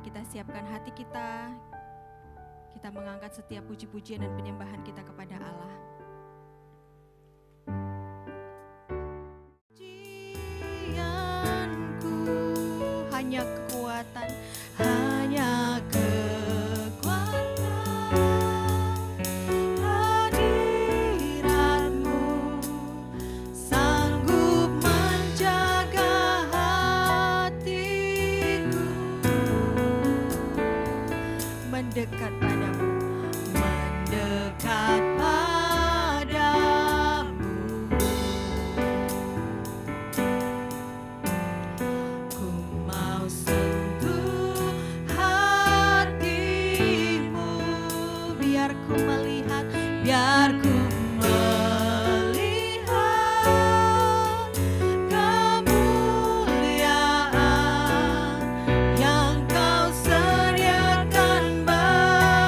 kita siapkan hati kita, kita mengangkat setiap puji-pujian dan penyembahan kita kepada Allah. Pujianku hanya kekuatan, hanya kekuatan hadirat-Mu sanggup menjaga hatiku, mendekat padamu, mendekat padamu. Ku mau sentuh hatimu, biar ku melihat, biar ku melihat kemuliaan yang Kau sediakan bagiku.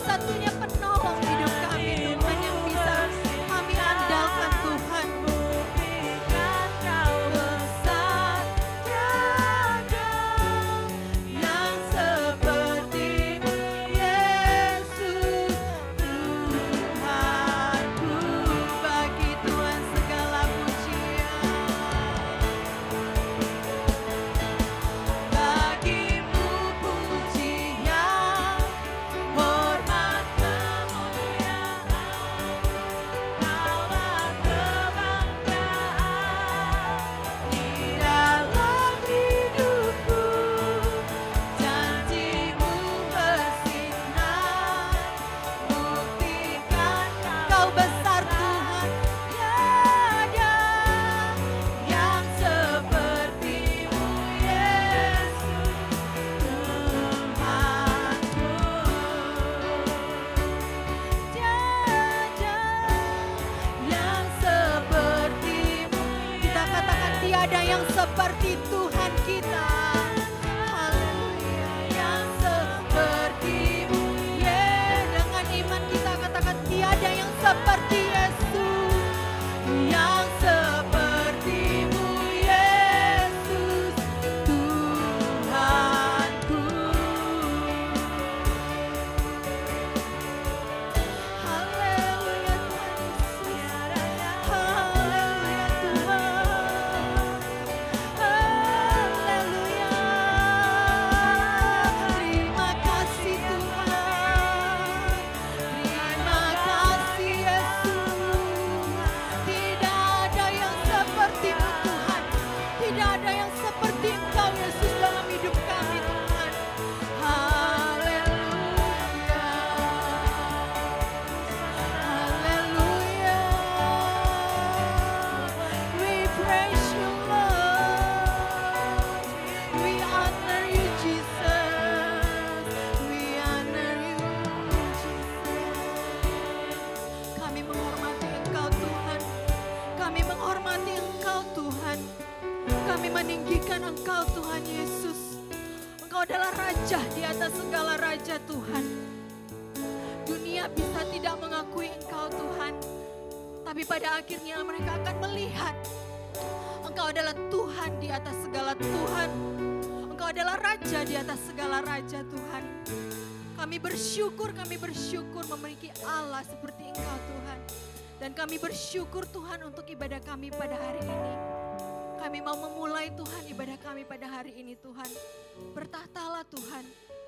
satu-satunya penolong hidup kami Tuhan, yang bisa kami andalkan Tuhan. Tiada yang seperti Tuhan kita. Haleluya, yang seperti-Mu. Dengan iman kita katakan tiada yang seperti Yesus. Yang seperti-Mu Yesus, Tuhanku. Haleluya Tuhan Yesus. Haleluya Tuhan. Kami meninggikan Engkau Tuhan Yesus. Engkau adalah Raja di atas segala Raja Tuhan. Dunia bisa tidak mengakui Engkau Tuhan, tapi pada akhirnya mereka akan melihat Engkau adalah Tuhan di atas segala Tuhan. Engkau adalah Raja di atas segala Raja Tuhan. Kami bersyukur memiliki Allah seperti Engkau Tuhan. Dan kami bersyukur Tuhan untuk ibadah kami pada hari ini. Kami mau memulai Tuhan ibadah kami pada hari ini Tuhan. Bertahtalah Tuhan.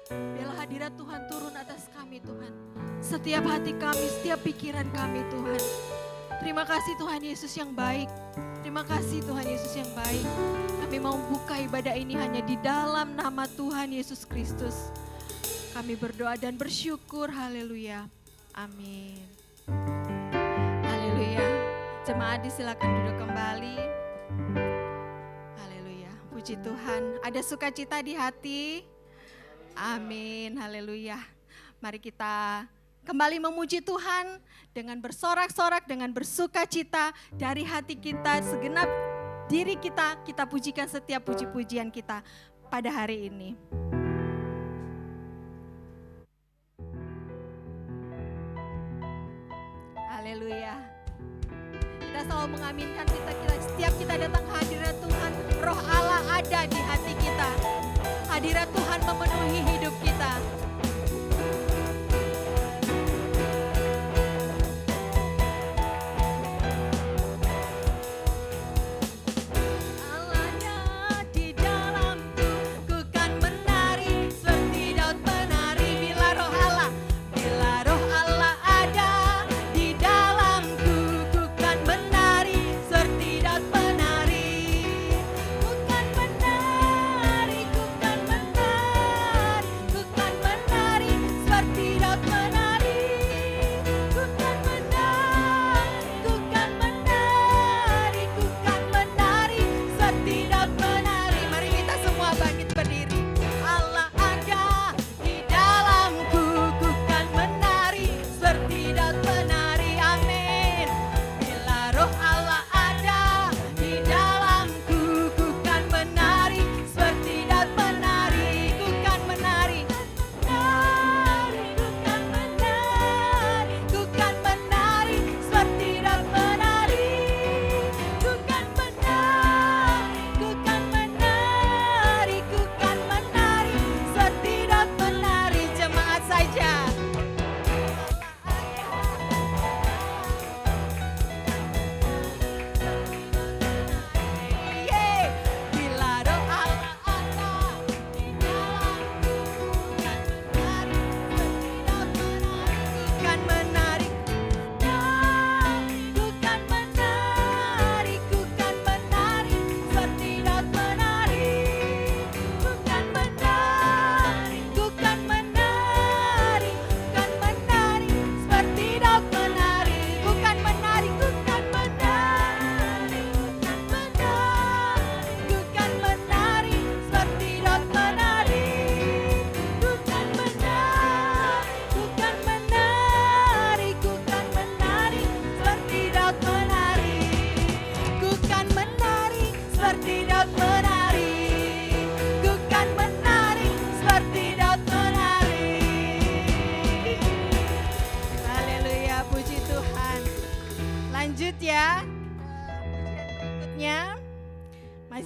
Biarlah hadirat Tuhan turun atas kami Tuhan. Setiap hati kami, setiap pikiran kami Tuhan. Terima kasih Tuhan Yesus yang baik. Terima kasih Tuhan Yesus yang baik. Kami mau buka ibadah ini hanya di dalam nama Tuhan Yesus Kristus. Kami berdoa dan bersyukur. Haleluya. Amin. Haleluya. Jemaat disilakan duduk kembali. Haleluya. Puji Tuhan. Ada sukacita di hati. Amin. Haleluya. Mari kita kembali memuji Tuhan dengan bersorak-sorak, dengan bersukacita dari hati kita, segenap diri kita, kita pujikan setiap puji-pujian kita pada hari ini. Haleluya. Kita selalu mengaminkan, setiap kita datang ke hadirat Tuhan, Roh Allah ada di hati kita. Hadirat Tuhan memenuhi hidup kita. Ku kan menari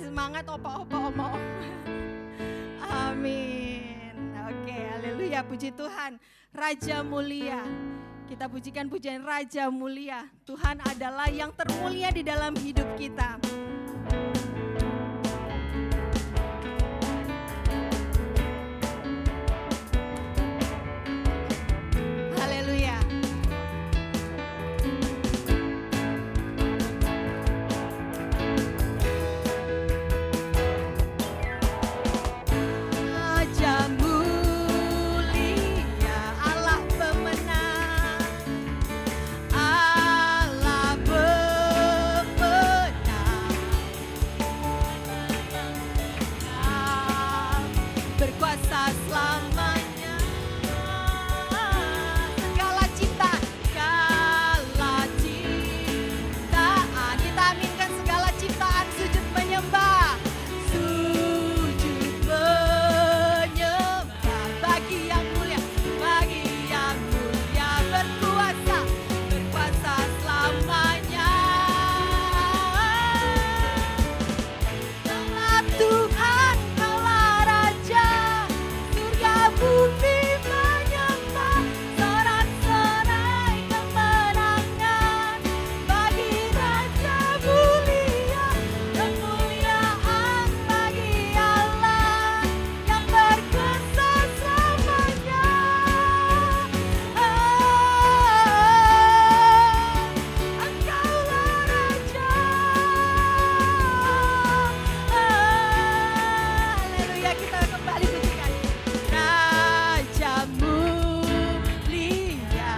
kasih semangat opa-opa, oma-oma. Amin. Oke, haleluya, puji Tuhan. Raja mulia. Kita pujikan pujian Raja mulia. Tuhan adalah yang termulia di dalam hidup kita. Haleluya. Raja mulia, Allah pemenang, Allah pemenang, berkuasa selamanya. Segala ciptaan, kita aminkan segala ciptaan sujud menyembah. Sujud menyembah bagi yang mulia, berkuasa, berkuasa selamanya. Kaulah Tuhan, kaulah Raja, surga bumi menyembah, sorak-sorai kemenangan bagi Raja mulia, kemuliaan bagi Allah yang berkuasa selamanya. Engkaulah Raja. Haleluya, kita kembali pujikan. Raja mulia,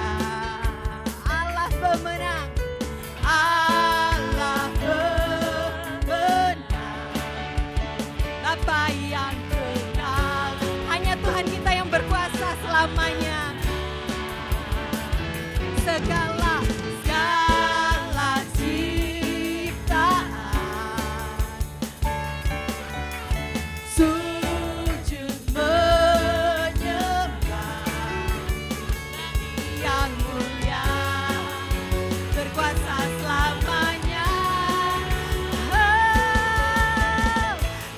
Allah pemenang, Allah pemenang, Bapa yang kenal. Hanya Tuhan kita yang berkuasa selamanya. Segala ciptaan sujud menyembah yang mulia, berkuasa selamanya.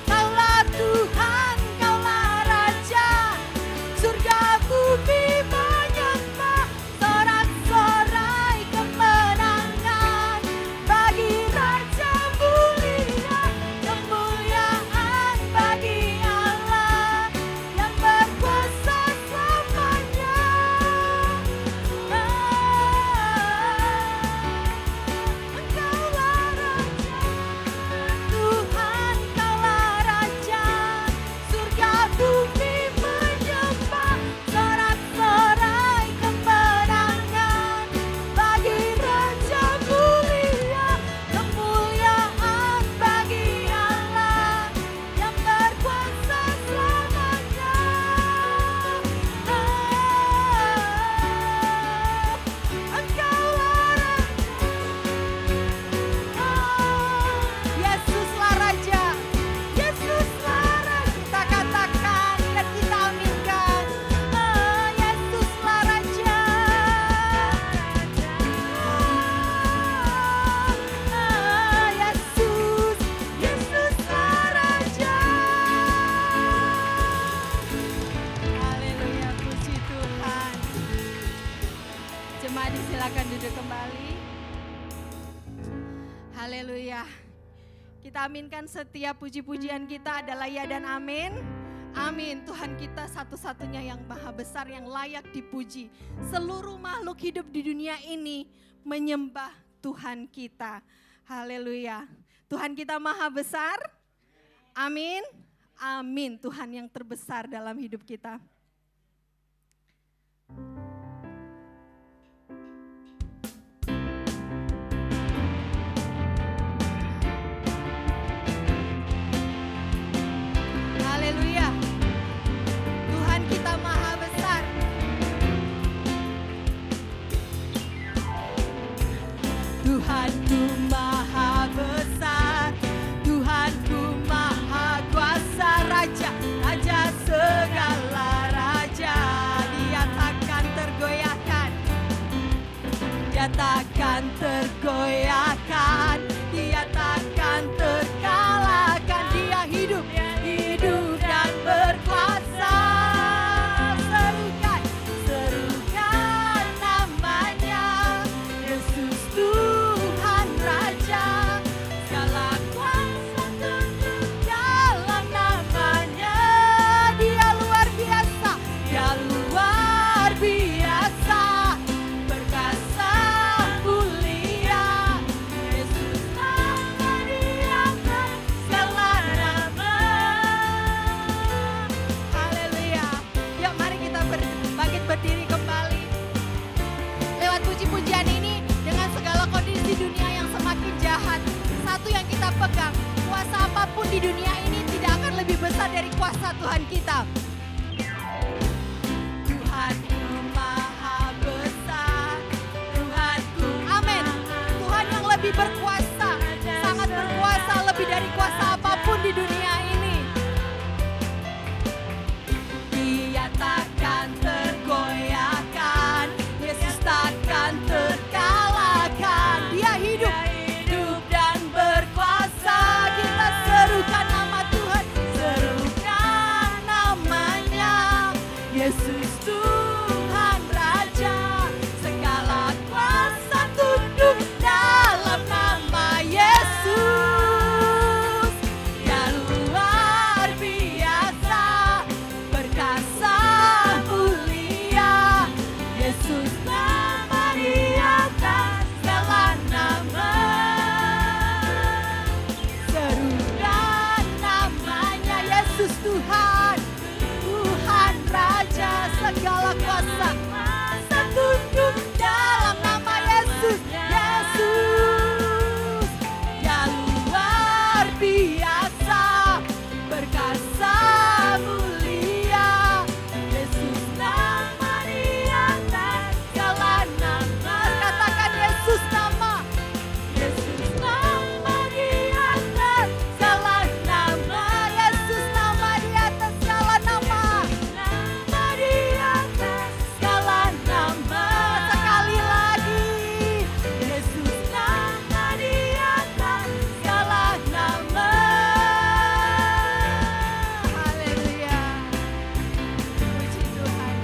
Kaulah Tuhan, kaulah Raja, surga bumi menyembah, sorak-sorai kemenangan bagi Raja mulia, kemuliaan bagi Allah yang berkuasa selamanya. Engkaulah Raja, Tuhan, kaulah Raja, surga bumi menyembah, sorak-sorai kemenangan bagi Raja mulia, kemuliaan bagi Allah yang berkuasa selamanya. Engkaulah Yesuslah Raja, Yesuslah Raja. Kita katakan dan kita aminkan, Yesuslah Raja. Yesus, Yesuslah Raja. Haleluya, puji Tuhan. Jemaat silakan duduk kembali. Haleluya. Kita aminkan setiap puji-pujian kita adalah ya dan amin. Amin. Tuhan kita satu-satunya yang maha besar, yang layak dipuji. Seluruh makhluk hidup di dunia ini menyembah Tuhan kita. Haleluya. Tuhan kita maha besar. Amin. Amin. Tuhan yang terbesar dalam hidup kita. Haleluya. Tuhan kita maha besar. Tuhanku maha besar, Tuhanku maha kuasa, Raja, Raja segala raja. Dia takkan tergoyahkan, Dia takkan tergoyahkan, Dia takkan terkalahkan. kita pegang. Kuasa apapun di dunia ini tidak akan lebih besar dari kuasa Tuhan kita. Tuhanku maha besar, Tuhanku, amin. Tuhan yang lebih berkuasa, sangat berkuasa, lebih dari kuasa apapun di dunia ini. Dia takkan tergoyahkan, Yesus takkan terkalahkan. Dia hidup dan berkuasa. Kita serukan nama Tuhan, serukan namanya, Yesus Tuhan Raja. Segala kuasa tunduk dalam nama Yesus. Dia luar biasa, perkasa mulia, Yesus nama di atas segala nama. Serukan namanya, Yesus Tuhan, Tuhan Raja. Segala kuasa tunduk dalam nama Yesus. Yesus, Dia luar biasa, perkasa mulia, Yesus nama di atas segala nama. Katakan Yesus nama, Yesus nama di atas segala nama, Yesus nama di atas segala nama, nama di atas segala nama. Sekali lagi, Yesus nama di atas segala nama. Haleluya, puji Tuhan.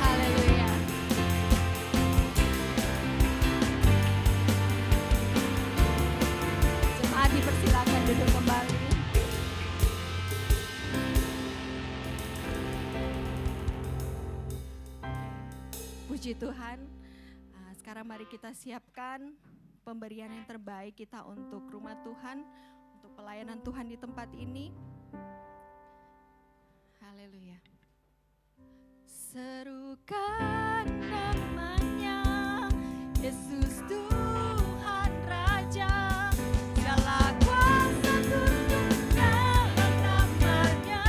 Haleluya. Jemaat dipersilakan duduk kembali. Puji Tuhan. Sekarang mari kita siapkan pemberian yang terbaik kita untuk rumah Tuhan, untuk pelayanan Tuhan di tempat ini. Haleluya. Serukan namanya, Yesus Tuhan Raja. Segala kuasa tunduk dalam namanya.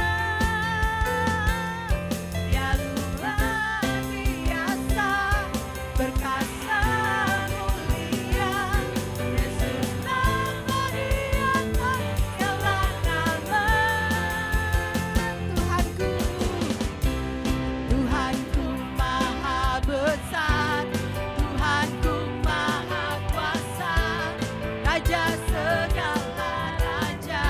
Dia luar biasa, perkasa mulia, Yesus nama di atas segala nama. Tuhanku, Tuhanku maha besar, Tuhanku maha kuasa, Raja segala raja.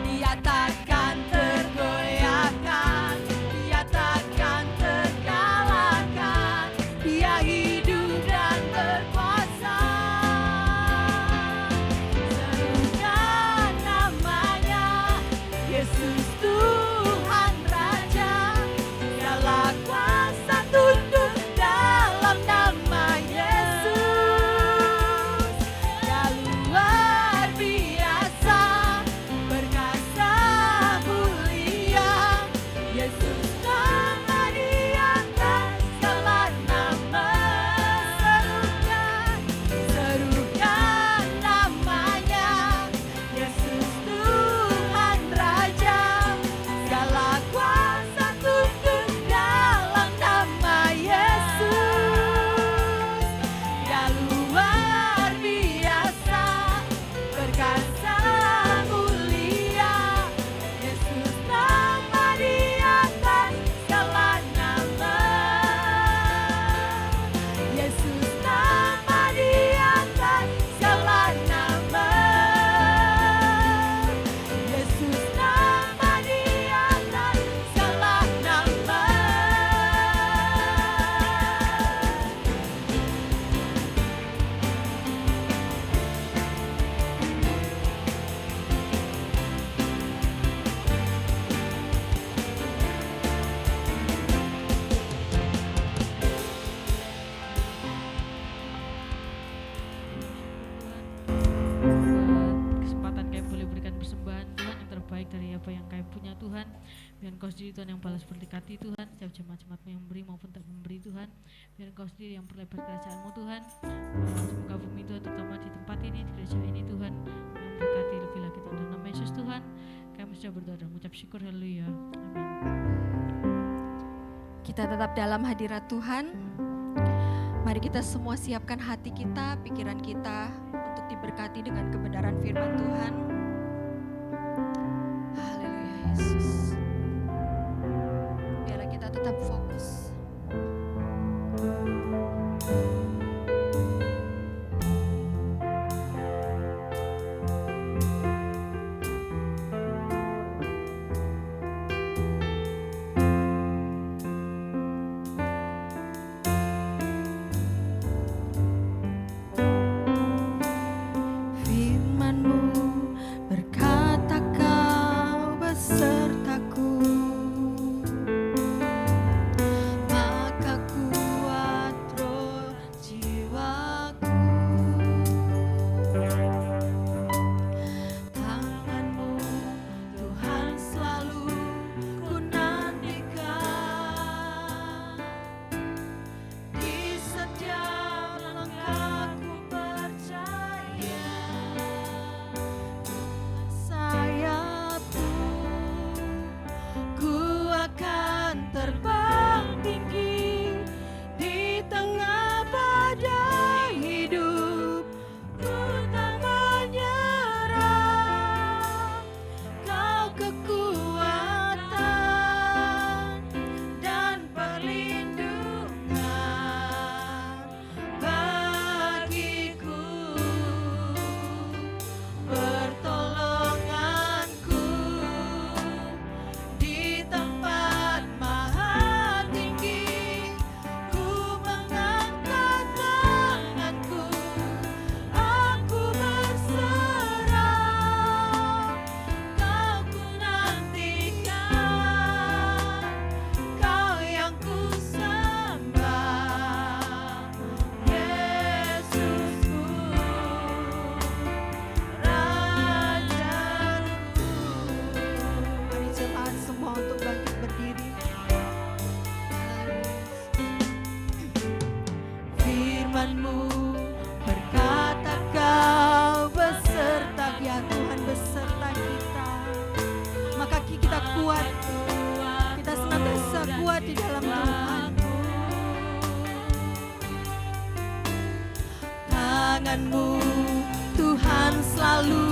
Dia takkan tergoyahkan, Dia takkan terkalahkan. Dia hidup dan berkuasa. Serukan namanya, Yesus Tuhan Raja. Segala kuasa tunduk dalam nama Yesus. Dia luar biasa, perkasa mulia, Yesus nama di atas segala nama. Serukan namanya, Yesus Tuhan Raja. Biar Engkau sendiri Tuhan yang balas berkati Tuhan, setiap jemaat-jemaat-Mu yang memberi maupun tak memberi Tuhan. Biar Engkau sendiri yang perlebar kerajaan-Mu Tuhan. Semoga bumi Tuhan, terutama di tempat ini, di gereja ini Tuhan, yang berkati lebih lagi dalam nama Yesus Tuhan. Kami sudah berdoa dan mengucap syukur, haleluya, amin. Kita tetap dalam hadirat Tuhan. Mari kita semua siapkan hati kita, pikiran kita untuk diberkati dengan kebenaran firman Tuhan. Haleluya Yesus. Biarlah kita tetap fokus. Tangan-Mu Tuhan selalu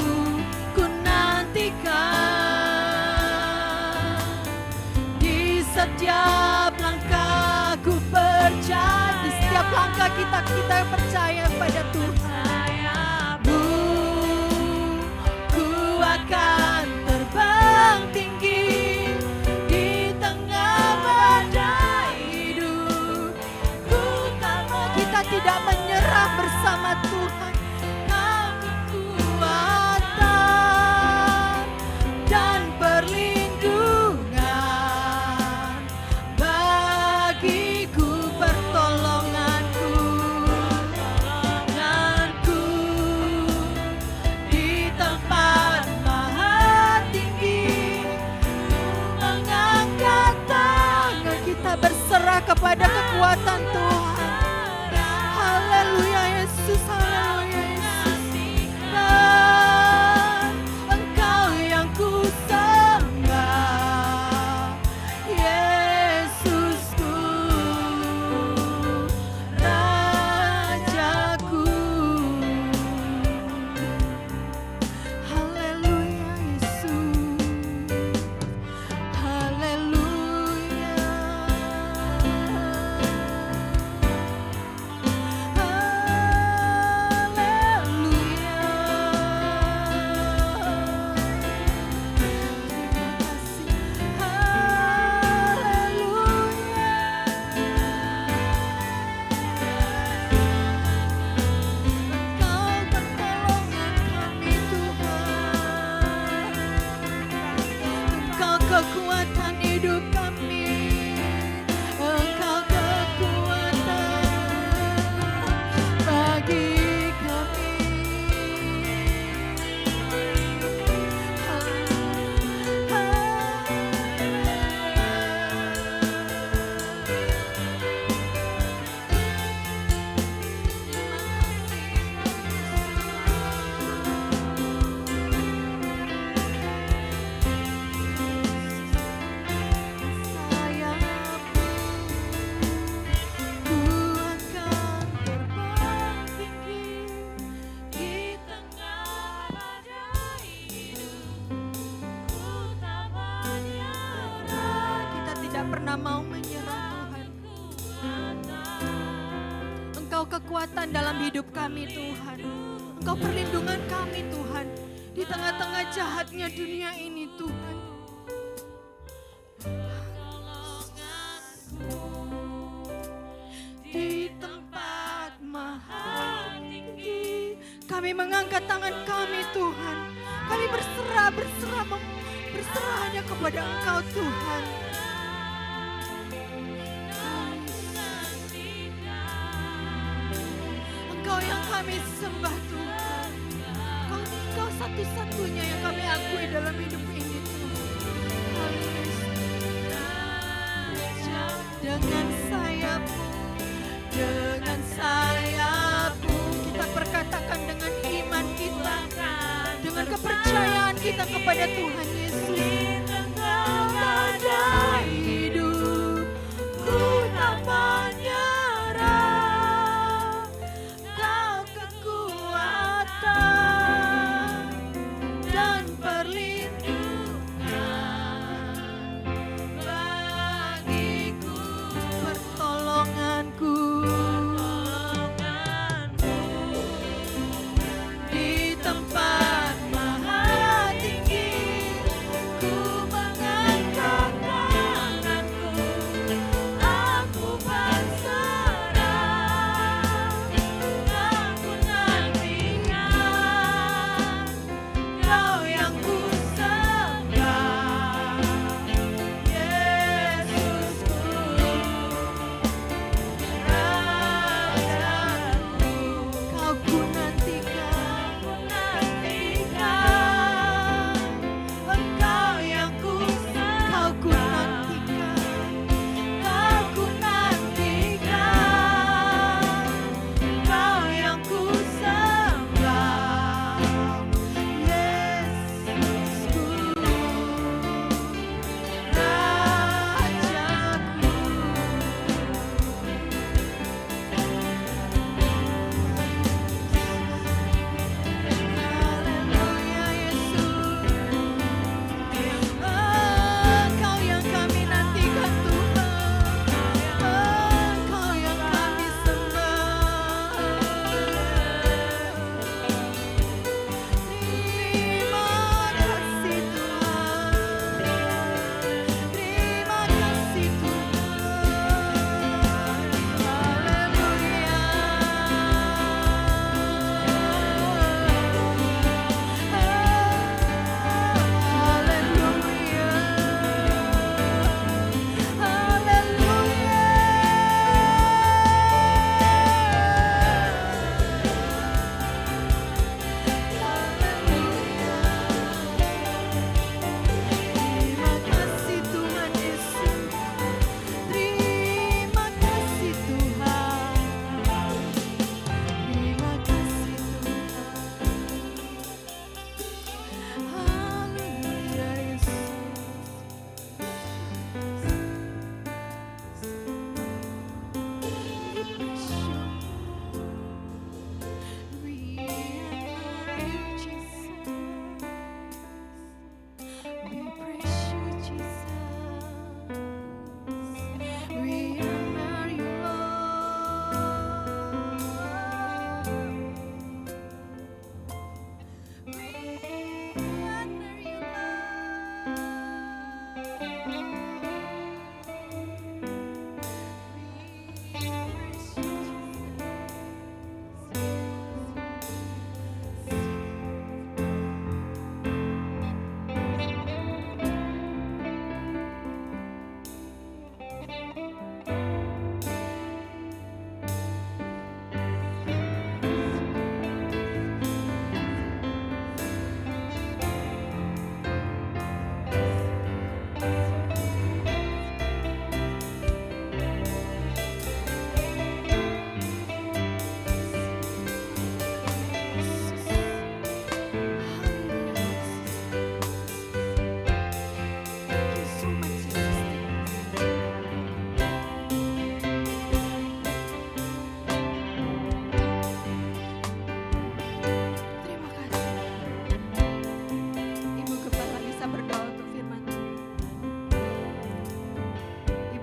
ku nantikan. Di setiap langkah ku percaya, di setiap langkah kita percaya pada Tuhan. Ku akan terbang tinggi di tengah badai hidup. Kita tidak menyerah bersama Tuhan. Kau kekuatan dan perlindungan bagiku, pertolonganku di tempat maha tinggi. Mengangkat tangan kita berserah kepada kekuatan Tuhan. Haleluya Yesus, haleluya Yesus. Dan Engkau yang ku sembah, Yesusku, Rajaku. Haleluya Yesus, haleluya. pernah mau menyerah Tuhan. Engkau kekuatan dalam hidup kami Tuhan. Engkau perlindungan kami Tuhan. Di tengah-tengah jahatnya dunia ini Tuhan. Di tempat maha tinggi kami mengangkat tangan kami Tuhan. Kami berserah hanya kepada Engkau Tuhan. Engkau yang kami sembah Tuhan. Engkau satu-satunya yang kami akui dalam hidup ini Tuhan. Dengan sayapmu kita perkatakan dengan iman kita, dengan kepercayaan kita kepada Tuhan Yesus. Pada hidupku tak menyerah, Kau kekuatan dan perlindungan bagiku, pertolonganku. Di tempat maha tinggi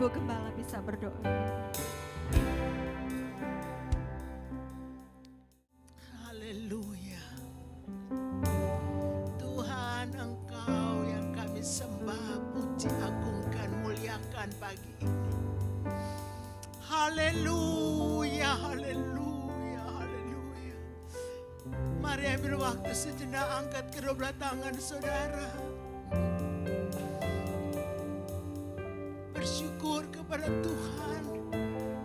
Ibu Gembala bisa berdoa. Haleluya. Tuhan, Engkau yang kami sembah, puji, agungkan, muliakan pagi ini. Haleluya, haleluya, haleluya. Mari ambil waktu sejenak, angkat kedua belah tangan saudara. Bersyukur kepada Tuhan.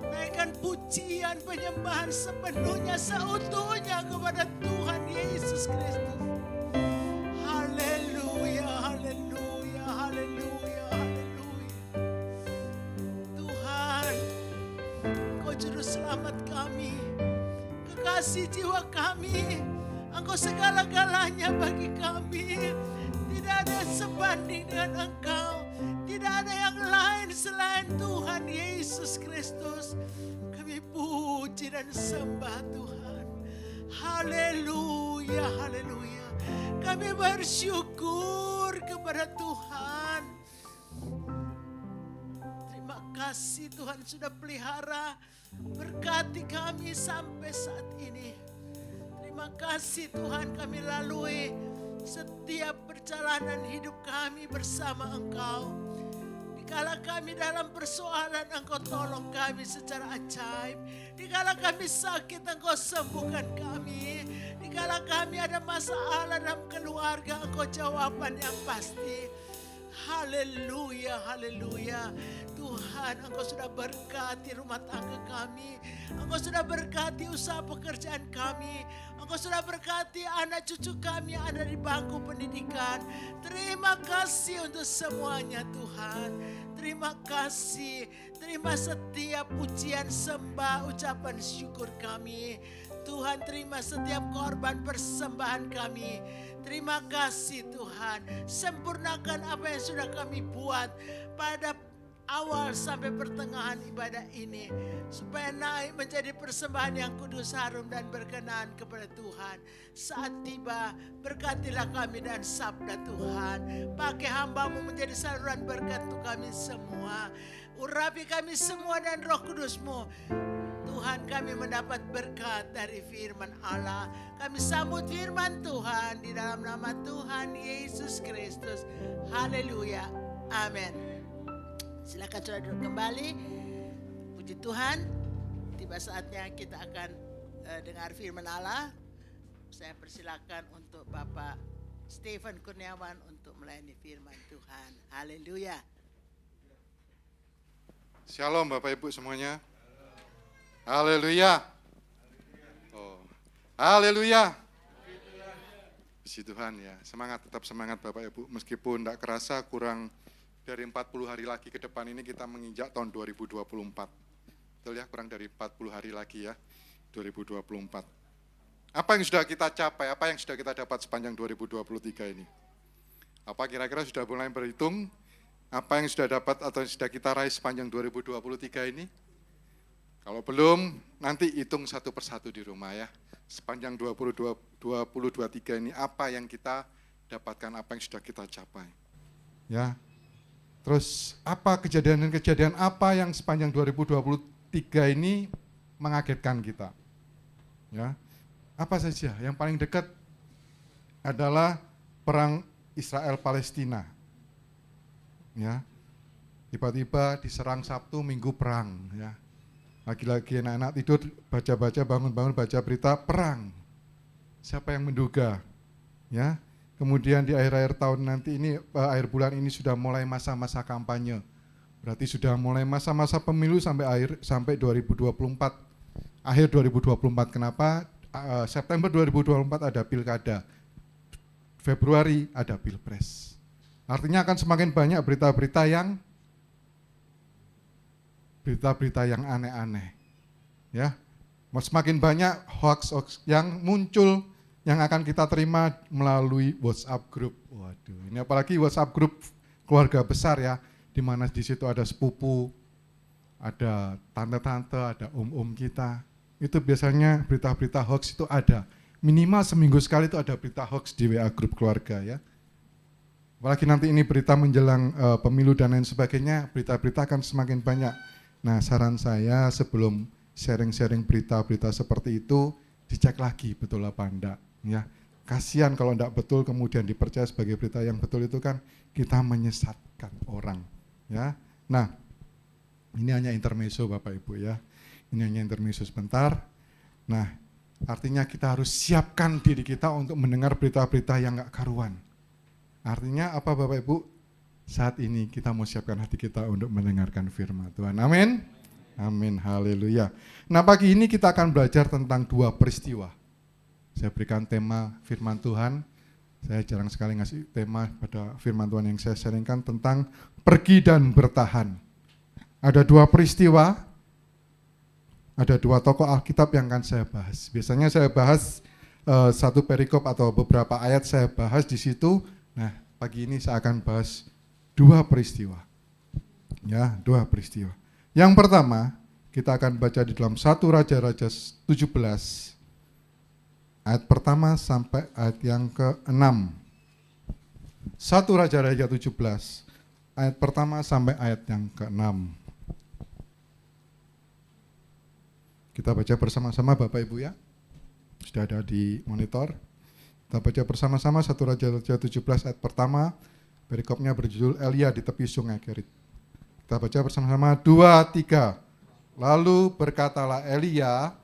Naikkan pujian penyembahan sepenuhnya, seutuhnya kepada Tuhan Yesus Kristus. Haleluya, haleluya, haleluya, haleluya. Tuhan, Engkau juru selamat kami, kekasih jiwa kami, Engkau segala-galanya bagi kami. Tidak ada sebanding dengan Engkau. Tidak ada yang lain selain Tuhan Yesus Kristus. Kami puji dan sembah Tuhan. Haleluya, haleluya. Kami bersyukur kepada Tuhan. Terima kasih Tuhan sudah pelihara, berkati kami sampai saat ini. Terima kasih Tuhan, kami lalui setiap perjalanan hidup kami bersama Engkau. Dikala kami dalam persoalan, Engkau tolong kami secara ajaib. Dikala kami sakit, Engkau sembuhkan kami. Dikala kami ada masalah dalam keluarga, Engkau jawaban yang pasti. Haleluya, haleluya. Tuhan, Engkau sudah berkati rumah tangga kami. Engkau sudah berkati usaha pekerjaan kami. Engkau sudah berkati anak cucu kami yang ada di bangku pendidikan. Terima kasih untuk semuanya Tuhan. Terima kasih. Terima setiap pujian, sembah, ucapan syukur kami. Tuhan, terima setiap korban persembahan kami. Terima kasih Tuhan. Sempurnakan apa yang sudah kami buat pada awal sampai pertengahan ibadah ini, supaya naik menjadi persembahan yang kudus, harum dan berkenan kepada Tuhan. Saat tiba, berkatilah kami dan sabda Tuhan. Pakai hamba-Mu menjadi saluran berkat untuk kami semua. Urapi kami semua dan Roh Kudus-Mu. Tuhan, kami mendapat berkat dari firman Allah. Kami sambut firman Tuhan di dalam nama Tuhan Yesus Kristus. Haleluya. Amin. Silakan saudara duduk kembali. Puji Tuhan. Tiba saatnya kita akan dengar firman Allah. Saya persilakan untuk Bapak Stephen Kurniawan untuk melayani firman Tuhan. Haleluya. Shalom Bapak Ibu semuanya. Haleluya. Oh, haleluya. Puji Tuhan ya. Semangat, tetap semangat Bapak Ibu. Meskipun tidak kerasa kurang dari 40 hari lagi ke depan ini kita menginjak tahun 2024. Betul ya, kurang dari 40 hari lagi ya, 2024. Apa yang sudah kita capai, apa yang sudah kita dapat sepanjang 2023 ini? Apa kira-kira sudah mulai berhitung? Apa yang sudah dapat atau yang sudah kita raih sepanjang 2023 ini? Kalau belum, nanti hitung satu persatu di rumah ya. Sepanjang 2023 ini apa yang kita dapatkan, apa yang sudah kita capai. Ya. Terus apa kejadian-kejadian apa yang sepanjang 2023 ini mengagetkan kita? Ya. Apa saja? Yang paling dekat adalah perang Israel Palestina. Ya. Tiba-tiba diserang Sabtu, Minggu perang, ya. Lagi-lagi anak-anak tidur, baca-baca, bangun-bangun, baca berita perang. Siapa yang menduga? Ya. Kemudian di akhir-akhir tahun nanti ini, akhir bulan ini sudah mulai masa-masa kampanye. Berarti sudah mulai masa-masa pemilu sampai 2024. Akhir 2024. Kenapa? September 2024 ada pilkada. Februari ada pilpres. Artinya akan semakin banyak berita-berita yang aneh-aneh. Ya. Semakin banyak hoax yang muncul yang akan kita terima melalui WhatsApp group. Waduh, ini apalagi WhatsApp group keluarga besar ya, di mana di situ ada sepupu, ada tante-tante, ada om-om kita. Itu biasanya berita-berita hoax itu ada. Minimal seminggu sekali itu ada berita hoax di WA group keluarga ya. Apalagi nanti ini berita menjelang pemilu dan lain sebagainya, berita-berita akan semakin banyak. Nah, saran saya sebelum sharing-sharing berita-berita seperti itu, dicek lagi betul apa enggak, ya. Kasihan kalau enggak betul kemudian dipercaya sebagai berita yang betul, itu kan kita menyesatkan orang, ya. Nah, ini hanya intermezzo Bapak Ibu ya. Ini hanya intermezzo sebentar. Nah, artinya kita harus siapkan diri kita untuk mendengar berita-berita yang enggak karuan. Artinya apa Bapak Ibu? Saat ini kita mau siapkan hati kita untuk mendengarkan firman Tuhan. Amin. Amin. Haleluya. Nah, pagi ini kita akan belajar tentang dua peristiwa. Saya berikan tema firman Tuhan. Saya jarang sekali ngasih tema pada firman Tuhan yang saya sharingkan tentang pergi dan bertahan. Ada dua peristiwa, ada dua tokoh Alkitab yang akan saya bahas. Biasanya saya bahas satu perikop atau beberapa ayat saya bahas di situ. Nah, pagi ini saya akan bahas dua peristiwa. Ya, dua peristiwa. Yang pertama, kita akan baca di dalam 1 Raja-Raja 17 ayat pertama sampai ayat yang ke-6. 1 Raja-Raja 17 ayat pertama sampai ayat yang ke-6. Kita baca bersama-sama Bapak Ibu ya. Sudah ada di monitor. Kita baca bersama-sama 1 Raja-Raja 17 ayat pertama. Perikopnya berjudul Elia di tepi sungai Kerit. Kita baca bersama-sama 2, 3. Lalu berkatalah Elia,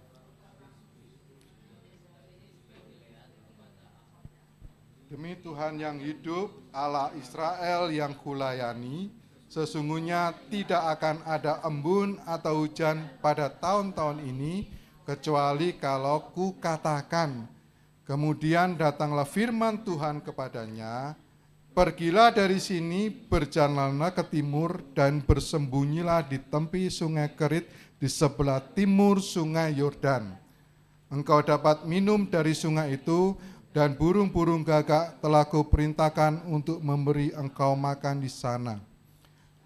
demi Tuhan yang hidup, Allah Israel yang kulayani, sesungguhnya tidak akan ada embun atau hujan pada tahun-tahun ini, kecuali kalau ku katakan. Kemudian datanglah firman Tuhan kepadanya, pergilah dari sini, berjalanlah ke timur, dan bersembunyilah di tepi sungai Kerit di sebelah timur sungai Yordan. Engkau dapat minum dari sungai itu, dan burung-burung gagak telah kuperintahkan untuk memberi engkau makan di sana.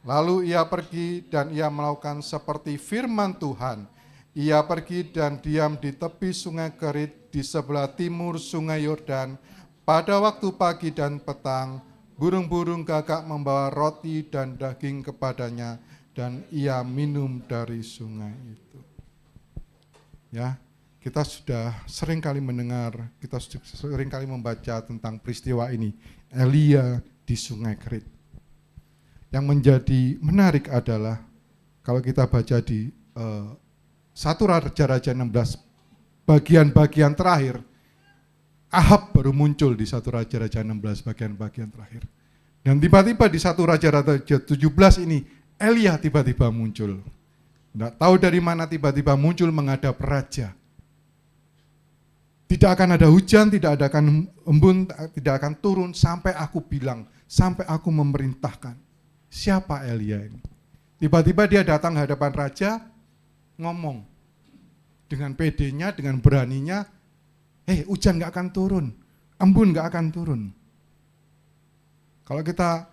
Lalu ia pergi dan ia melakukan seperti firman Tuhan. Ia pergi dan diam di tepi sungai Kerit di sebelah timur sungai Yordan. Pada waktu pagi dan petang, burung-burung gagak membawa roti dan daging kepadanya, dan ia minum dari sungai itu. Ya, kita sudah sering kali mendengar, kita sering kali membaca tentang peristiwa ini, Elia di sungai Kerit. Yang menjadi menarik adalah kalau kita baca di 1 Raja-Raja 16 bagian-bagian terakhir, Ahab baru muncul di 1 Raja-Raja 16 bagian-bagian terakhir. Dan tiba-tiba di 1 Raja-Raja 17 ini Elia tiba-tiba muncul. Tidak tahu dari mana tiba-tiba muncul menghadap raja. Tidak akan ada hujan, tidak akan embun, tidak akan turun sampai aku bilang, sampai aku memerintahkan. Siapa Elia ini? Tiba-tiba dia datang ke hadapan raja, ngomong dengan pedenya, dengan beraninya, hujan gak akan turun, embun gak akan turun. Kalau kita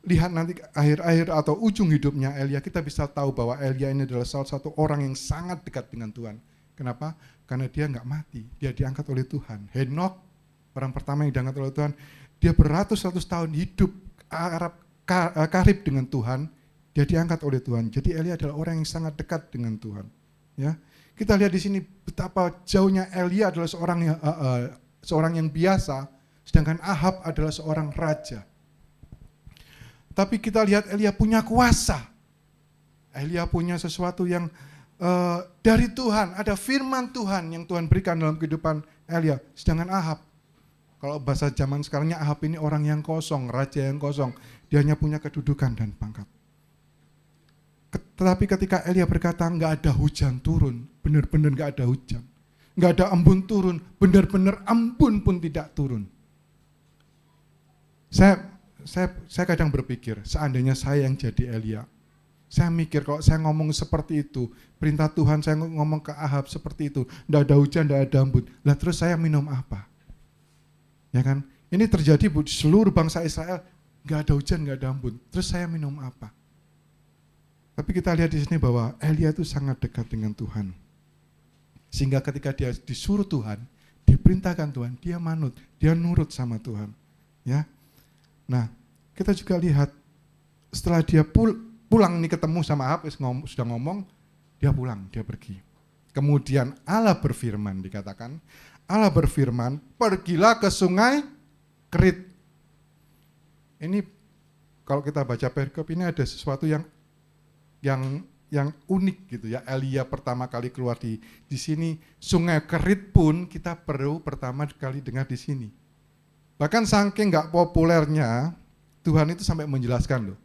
lihat nanti akhir-akhir atau ujung hidupnya Elia, kita bisa tahu bahwa Elia ini adalah salah satu orang yang sangat dekat dengan Tuhan. Kenapa? Karena dia gak mati, dia diangkat oleh Tuhan. Henok, orang pertama yang diangkat oleh Tuhan, dia beratus-ratus tahun hidup karib dengan Tuhan, dia diangkat oleh Tuhan. Jadi Elia adalah orang yang sangat dekat dengan Tuhan. Ya, kita lihat di sini betapa jauhnya Elia adalah seorang yang biasa, sedangkan Ahab adalah seorang raja. Tapi kita lihat Elia punya kuasa. Elia punya sesuatu yang dari Tuhan, ada firman Tuhan yang Tuhan berikan dalam kehidupan Elia. Sedangkan Ahab, kalau bahasa zaman sekarangnya Ahab ini orang yang kosong, raja yang kosong. Dia hanya punya kedudukan dan pangkat. Tetapi ketika Elia berkata enggak ada hujan turun, benar-benar enggak ada hujan. Enggak ada embun turun, benar-benar embun pun tidak turun. Saya kadang berpikir, seandainya saya yang jadi Elia, saya mikir kalau saya ngomong seperti itu, perintah Tuhan saya ngomong ke Ahab seperti itu, enggak ada hujan, enggak ada embun, lah terus saya minum apa? Ya kan? Ini terjadi di seluruh bangsa Israel, enggak ada hujan, enggak ada embun, terus saya minum apa? Tapi kita lihat di sini bahwa Elia itu sangat dekat dengan Tuhan. Sehingga ketika dia disuruh Tuhan, diperintahkan Tuhan, dia manut, dia nurut sama Tuhan. Ya. Nah, kita juga lihat setelah dia pulang nih ketemu sama Ahab, sudah ngomong, dia pulang, dia pergi. Kemudian Allah berfirman, dikatakan, Allah berfirman, pergilah ke sungai Kerit. Ini kalau kita baca perikop ini ada sesuatu yang unik gitu ya. Elia pertama kali keluar di sini, sungai Kerit pun kita perlu pertama kali dengar di sini. Bahkan saking nggak populernya, Tuhan itu sampai menjelaskan loh.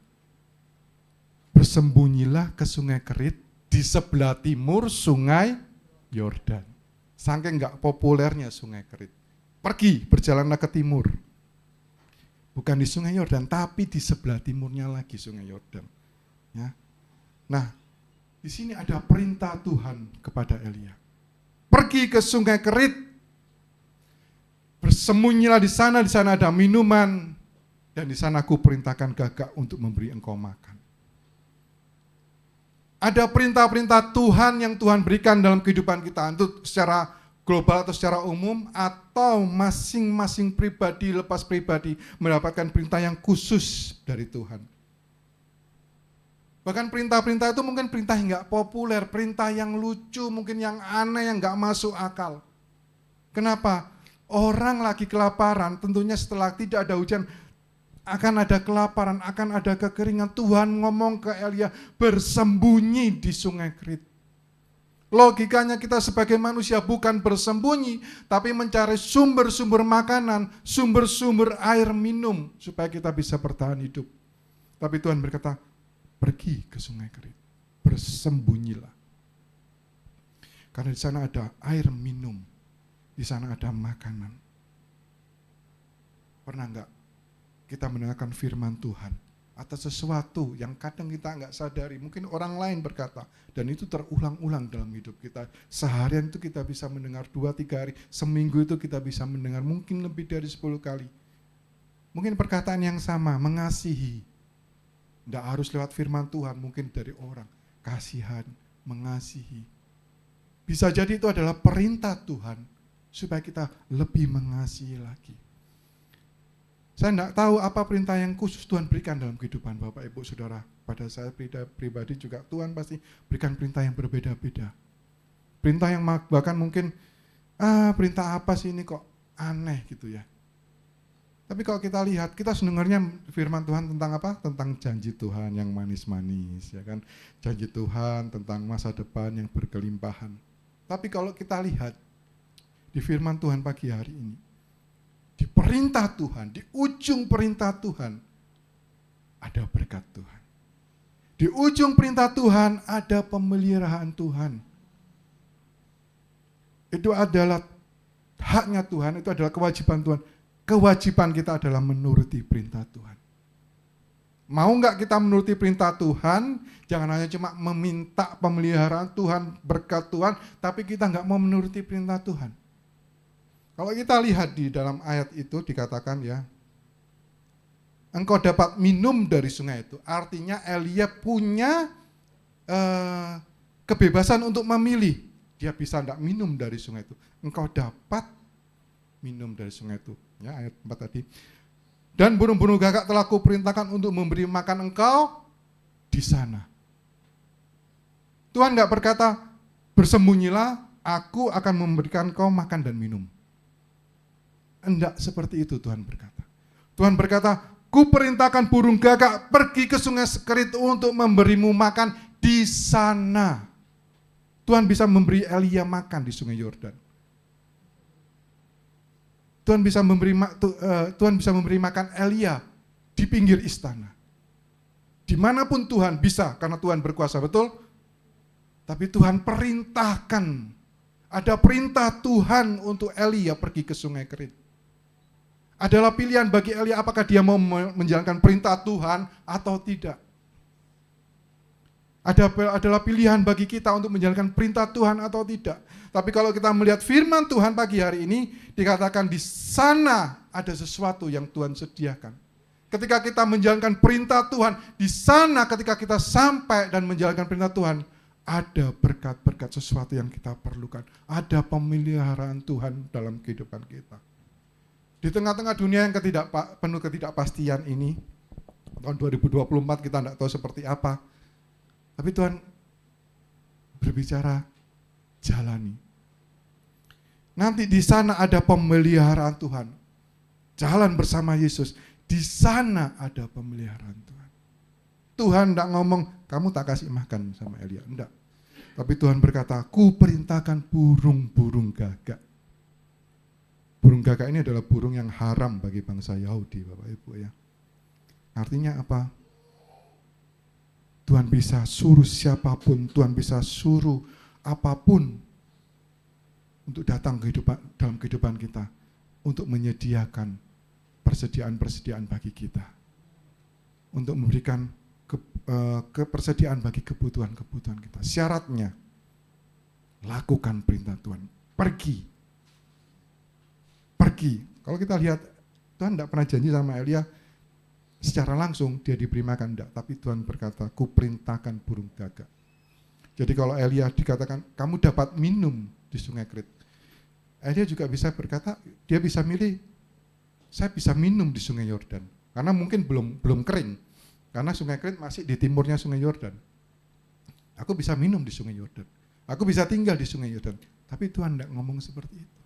Bersembunyilah ke sungai Kerit di sebelah timur sungai Yordan. Saking nggak populernya sungai Kerit. Pergi, berjalanlah ke timur. Bukan di sungai Yordan, tapi di sebelah timurnya lagi sungai Yordan. Ya. Nah, di sini ada perintah Tuhan kepada Elia. Pergi ke sungai Kerit, bersembunyilah di sana ada minuman, dan di sana aku perintahkan gagak untuk memberi engkau makan. Ada perintah-perintah Tuhan yang Tuhan berikan dalam kehidupan kita, untuk secara global atau secara umum, atau masing-masing pribadi lepas pribadi mendapatkan perintah yang khusus dari Tuhan. Bahkan perintah-perintah itu mungkin perintah yang nggak populer, perintah yang lucu, mungkin yang aneh, yang nggak masuk akal. Kenapa? Orang lagi kelaparan, tentunya setelah tidak ada hujan, akan ada kelaparan, akan ada kekeringan. Tuhan ngomong ke Elia, bersembunyi di sungai Kerit. Logikanya kita sebagai manusia bukan bersembunyi, tapi mencari sumber-sumber makanan, sumber-sumber air minum, supaya kita bisa bertahan hidup. Tapi Tuhan berkata, pergi ke sungai Kerit, bersembunyilah. Karena di sana ada air minum, di sana ada makanan. Pernah enggak kita mendengarkan firman Tuhan atas sesuatu yang kadang kita enggak sadari, mungkin orang lain berkata, dan itu terulang-ulang dalam hidup kita. Seharian itu kita bisa mendengar 2-3 hari, seminggu itu kita bisa mendengar mungkin lebih dari 10 kali. Mungkin perkataan yang sama, mengasihi. Enggak harus lewat firman Tuhan, mungkin dari orang. Kasihan, mengasihi. Bisa jadi itu adalah perintah Tuhan, supaya kita lebih mengasihi lagi. Saya tidak tahu apa perintah yang khusus Tuhan berikan dalam kehidupan Bapak, Ibu, Saudara. Pada saya pribadi juga Tuhan pasti berikan perintah yang berbeda-beda. Perintah yang bahkan mungkin, perintah apa sih ini kok aneh gitu ya. Tapi kalau kita lihat, kita sebenarnya firman Tuhan tentang apa? Tentang janji Tuhan yang manis-manis, ya kan? Janji Tuhan tentang masa depan yang berkelimpahan. Tapi kalau kita lihat di firman Tuhan pagi hari ini, di perintah Tuhan, di ujung perintah Tuhan, ada berkat Tuhan. Di ujung perintah Tuhan, ada pemeliharaan Tuhan. Itu adalah haknya Tuhan, itu adalah kewajiban Tuhan. Kewajiban kita adalah menuruti perintah Tuhan. Mau enggak kita menuruti perintah Tuhan, jangan hanya cuma meminta pemeliharaan Tuhan, berkat Tuhan, tapi kita enggak mau menuruti perintah Tuhan. Kalau kita lihat di dalam ayat itu dikatakan ya, engkau dapat minum dari sungai itu. Artinya Elia punya kebebasan untuk memilih. Dia bisa enggak minum dari sungai itu. Engkau dapat minum dari sungai itu. Ya, ayat 4 tadi. Dan burung-burung gagak telah kuperintahkan untuk memberi makan engkau di sana. Tuhan enggak berkata, bersembunyilah, aku akan memberikan kau makan dan minum. Enggak seperti itu Tuhan berkata. Tuhan berkata, kuperintahkan burung gagak pergi ke sungai Kerit untuk memberimu makan di sana. Tuhan bisa memberi Elia makan di sungai Yordan. Tuhan bisa memberi makan Elia di pinggir istana. Dimanapun Tuhan bisa, karena Tuhan berkuasa, betul? Tapi Tuhan perintahkan. Ada perintah Tuhan untuk Elia pergi ke sungai Kerit. Adalah pilihan bagi Elia apakah dia mau menjalankan perintah Tuhan atau tidak. Adalah pilihan bagi kita untuk menjalankan perintah Tuhan atau tidak. Tapi kalau kita melihat firman Tuhan pagi hari ini, dikatakan di sana ada sesuatu yang Tuhan sediakan. Ketika kita menjalankan perintah Tuhan, di sana ketika kita sampai dan menjalankan perintah Tuhan, ada berkat-berkat sesuatu yang kita perlukan. Ada pemeliharaan Tuhan dalam kehidupan kita. Di tengah-tengah dunia yang penuh ketidakpastian ini, tahun 2024 kita tidak tahu seperti apa. Tapi Tuhan berbicara, jalani. Nanti di sana ada pemeliharaan Tuhan. Jalan bersama Yesus. Di sana ada pemeliharaan Tuhan. Tuhan tidak ngomong, kamu tak kasih makan sama Elia. Enggak. Tapi Tuhan berkata, ku perintahkan burung-burung gagak. Burung gagak ini adalah burung yang haram bagi bangsa Yahudi, Bapak Ibu ya. Artinya apa? Tuhan bisa suruh siapapun, Tuhan bisa suruh apapun untuk datang dalam kehidupan kita, untuk menyediakan persediaan-persediaan bagi kita, untuk memberikan kepersediaan bagi kebutuhan-kebutuhan kita. Syaratnya, lakukan perintah Tuhan. Pergi. Kalau kita lihat, Tuhan tidak pernah janji sama Elia, secara langsung dia diberi makan, enggak. Tapi Tuhan berkata, ku perintahkan burung gagak. Jadi kalau Elia dikatakan, kamu dapat minum di sungai Krit. Elia juga bisa berkata, dia bisa milih, saya bisa minum di sungai Yordan. Karena mungkin belum kering. Karena sungai Krit masih di timurnya sungai Yordan. Aku bisa minum di sungai Yordan. Aku bisa tinggal di sungai Yordan. Tapi Tuhan tidak ngomong seperti itu.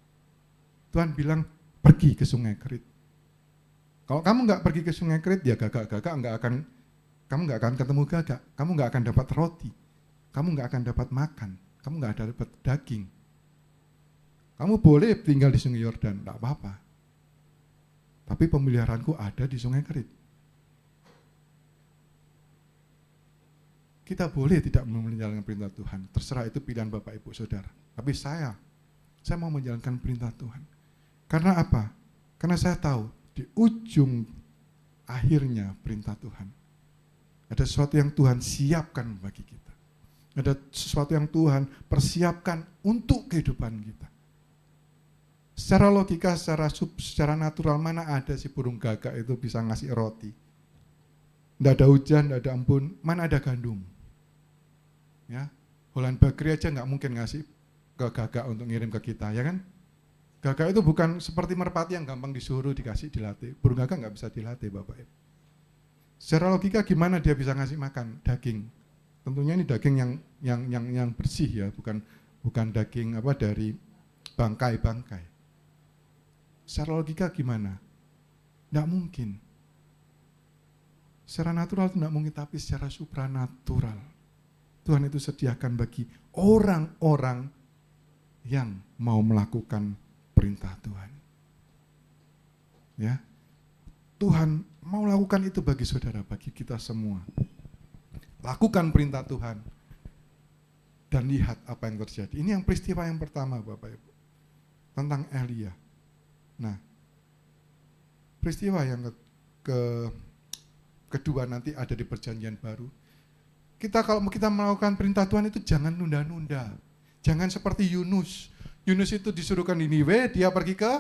Tuhan bilang, pergi ke sungai Krit. Kalau kamu nggak pergi ke sungai Krit, ya gagak-gagak kamu nggak akan ketemu gagak. Kamu nggak akan dapat roti. Kamu nggak akan dapat makan. Kamu nggak akan dapat daging. Kamu boleh tinggal di sungai Yordan, nggak apa-apa. Tapi pemeliharaanku ada di sungai Krit. Kita boleh tidak menjalankan perintah Tuhan. Terserah itu pilihan Bapak Ibu Saudara. Tapi saya mau menjalankan perintah Tuhan. Karena apa? Karena saya tahu di ujung akhirnya perintah Tuhan. Ada sesuatu yang Tuhan siapkan bagi kita. Ada sesuatu yang Tuhan persiapkan untuk kehidupan kita. Secara logika, secara natural, mana ada si burung gagak itu bisa ngasih roti. Tidak ada hujan, tidak ada embun, mana ada gandum. Ya, Holland Bakery aja nggak mungkin ngasih ke gagak untuk ngirim ke kita, ya kan? Gagak itu bukan seperti merpati yang gampang disuruh, dikasih, dilatih. Burung gagak nggak bisa dilatih, Bapak Ibu. Secara logika gimana dia bisa ngasih makan? Daging. Tentunya ini daging yang bersih ya, bukan daging dari bangkai-bangkai. Secara logika gimana? Nggak mungkin. Secara natural itu nggak mungkin, tapi secara supranatural Tuhan itu sediakan bagi orang-orang yang mau melakukan perintah Tuhan. Ya, Tuhan mau lakukan itu bagi saudara, bagi kita semua. Lakukan perintah Tuhan dan lihat apa yang terjadi. Ini yang peristiwa yang pertama, Bapak Ibu, tentang Elia. Nah, peristiwa yang kedua nanti ada di Perjanjian Baru. Kalau kita melakukan perintah Tuhan itu jangan nunda-nunda. Jangan seperti Yunus. Yunus itu disuruhkan di Niniwe, dia pergi ke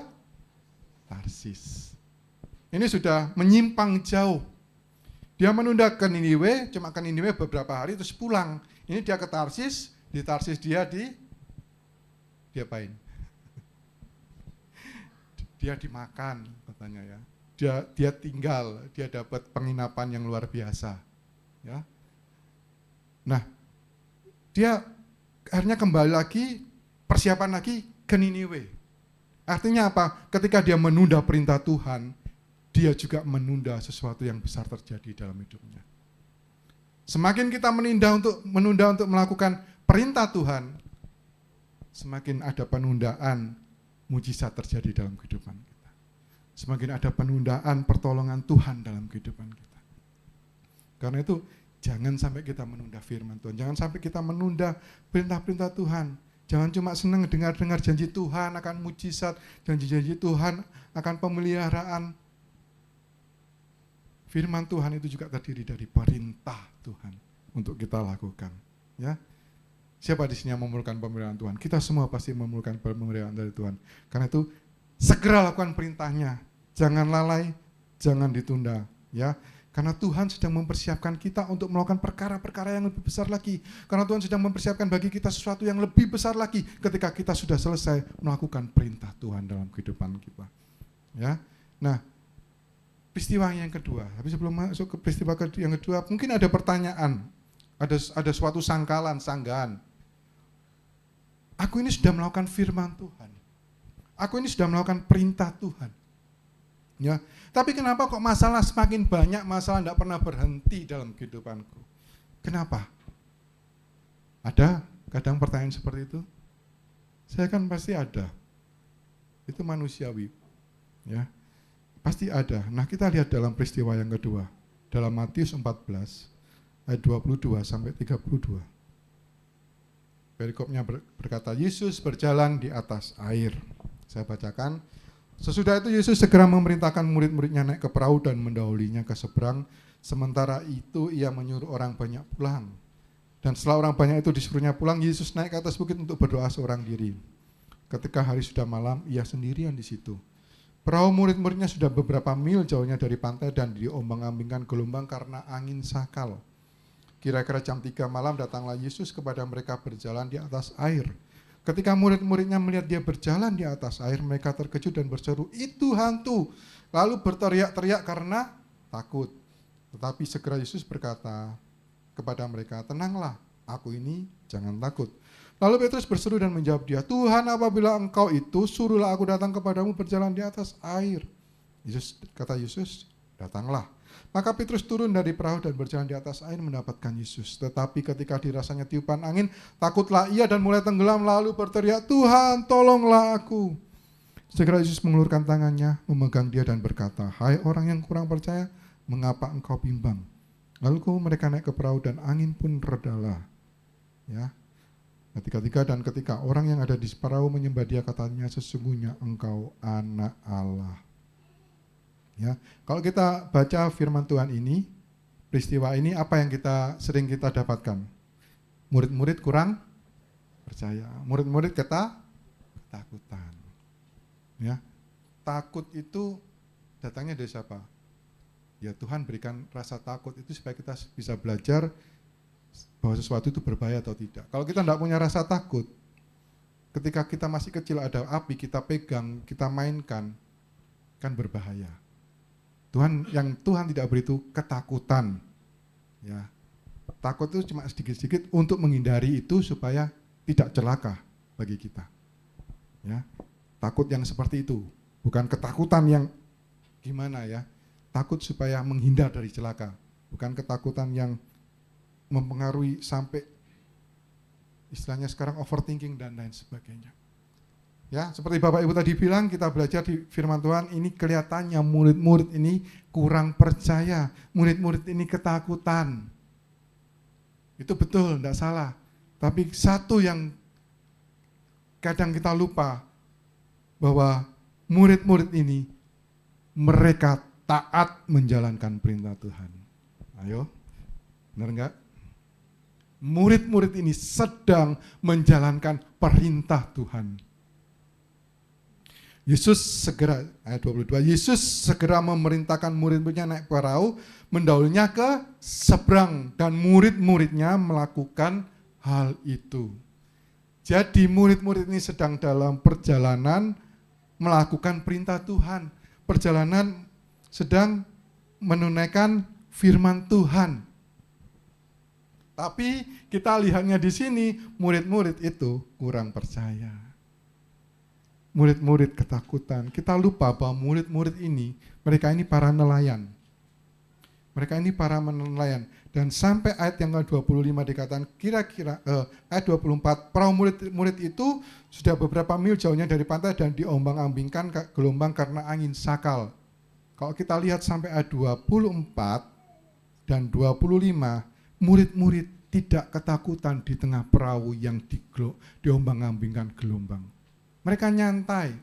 Tarsis. Ini sudah menyimpang jauh. Dia menunda ke Niniwe, cuma ke Niniwe beberapa hari terus pulang. Ini dia ke Tarsis, di Tarsis dia diapain? Dia dimakan katanya ya. Dia tinggal, dia dapat penginapan yang luar biasa. Ya. Nah, dia akhirnya kembali lagi, persiapan lagi ke Niniwe. Artinya apa? Ketika dia menunda perintah Tuhan, dia juga menunda sesuatu yang besar terjadi dalam hidupnya. Semakin kita menunda untuk melakukan perintah Tuhan, semakin ada penundaan mujizat terjadi dalam kehidupan kita. Semakin ada penundaan pertolongan Tuhan dalam kehidupan kita. Karena itu jangan sampai kita menunda firman Tuhan. Jangan sampai kita menunda perintah-perintah Tuhan. Jangan cuma senang dengar-dengar janji Tuhan akan mujizat, janji-janji Tuhan akan pemeliharaan. Firman Tuhan itu juga terdiri dari perintah Tuhan untuk kita lakukan. Ya, siapa di sini yang memerlukan pemeliharaan Tuhan? Kita semua pasti memerlukan pemeliharaan dari Tuhan. Karena itu segera lakukan perintahnya. Jangan lalai, jangan ditunda. Ya. Karena Tuhan sedang mempersiapkan kita untuk melakukan perkara-perkara yang lebih besar lagi. Karena Tuhan sedang mempersiapkan bagi kita sesuatu yang lebih besar lagi ketika kita sudah selesai melakukan perintah Tuhan dalam kehidupan kita. Ya. Nah, peristiwa yang kedua. Tapi sebelum masuk ke peristiwa yang kedua, mungkin ada pertanyaan, ada suatu sanggahan. Aku ini sudah melakukan firman Tuhan. Aku ini sudah melakukan perintah Tuhan. Ya, tapi kenapa kok masalah semakin banyak, masalah tidak pernah berhenti dalam kehidupanku? Kenapa? Ada kadang pertanyaan seperti itu? Saya kan pasti ada. Itu manusiawi. Ya. Pasti ada. Nah, kita lihat dalam peristiwa yang kedua. Dalam Matius 14 ayat 22 sampai 32. Perikopnya berkata, Yesus berjalan di atas air. Saya bacakan. Sesudah itu Yesus segera memerintahkan murid-muridnya naik ke perahu dan mendahulinya ke seberang. Sementara itu ia menyuruh orang banyak pulang. Dan setelah orang banyak itu disuruhnya pulang, Yesus naik ke atas bukit untuk berdoa seorang diri. Ketika hari sudah malam, ia sendirian di situ. Perahu murid-muridnya sudah beberapa mil jauhnya dari pantai dan diombang-ambingkan gelombang karena angin sakal. Kira-kira jam 3 malam datanglah Yesus kepada mereka berjalan di atas air. Ketika murid-muridnya melihat dia berjalan di atas air, mereka terkejut dan berseru, "Itu hantu!" Lalu berteriak-teriak karena takut. Tetapi segera Yesus berkata kepada mereka, "Tenanglah, aku ini, jangan takut." Lalu Petrus berseru dan menjawab dia, "Tuhan, apabila Engkau itu, suruhlah aku datang kepadamu berjalan di atas air." Kata Yesus, "Datanglah." Maka Petrus turun dari perahu dan berjalan di atas air mendapatkan Yesus. Tetapi ketika dirasanya tiupan angin, takutlah ia dan mulai tenggelam lalu berteriak, "Tuhan, tolonglah aku." Segera Yesus mengulurkan tangannya, memegang dia dan berkata, "Hai orang yang kurang percaya, mengapa engkau bimbang?" Lalu mereka naik ke perahu dan angin pun redalah. Ya. Dan ketika orang yang ada di perahu menyembah dia, katanya, "Sesungguhnya engkau anak Allah." Ya, kalau kita baca firman Tuhan ini, peristiwa ini apa yang sering kita dapatkan? Murid-murid kurang percaya, murid-murid ketakutan. Ya, takut itu datangnya dari siapa? Ya, Tuhan berikan rasa takut itu supaya kita bisa belajar bahwa sesuatu itu berbahaya atau tidak. Kalau kita tidak punya rasa takut, ketika kita masih kecil ada api, kita pegang, kita mainkan, kan berbahaya. Tuhan tidak beri itu ketakutan. Ya. Takut itu cuma sedikit-sedikit untuk menghindari itu supaya tidak celaka bagi kita. Ya. Takut yang seperti itu, bukan ketakutan yang gimana ya. Takut supaya menghindar dari celaka, bukan ketakutan yang mempengaruhi sampai istilahnya sekarang overthinking dan lain sebagainya. Ya, seperti Bapak Ibu tadi bilang, kita belajar di firman Tuhan, ini kelihatannya murid-murid ini kurang percaya, murid-murid ini ketakutan. Itu betul, tidak salah. Tapi satu yang kadang kita lupa, bahwa murid-murid ini, mereka taat menjalankan perintah Tuhan. Ayo, benar enggak? Murid-murid ini sedang menjalankan perintah Tuhan. Ayat 22, Yesus segera memerintahkan murid-muridnya naik perahu, mendahulunya ke seberang, dan murid-muridnya melakukan hal itu. Jadi murid-murid ini sedang dalam perjalanan melakukan perintah Tuhan. Perjalanan sedang menunaikan firman Tuhan. Tapi kita lihatnya di sini, murid-murid itu kurang percaya. Murid-murid ketakutan. Kita lupa bahwa murid-murid ini, mereka ini para nelayan. Mereka ini para nelayan. Dan sampai ayat yang ke-25 dikatakan, ayat 24, perahu murid-murid itu sudah beberapa mil jauhnya dari pantai dan diombang-ambingkan gelombang karena angin sakal. Kalau kita lihat sampai ayat 24 dan 25, murid-murid tidak ketakutan di tengah perahu yang diombang-ambingkan gelombang. Mereka nyantai.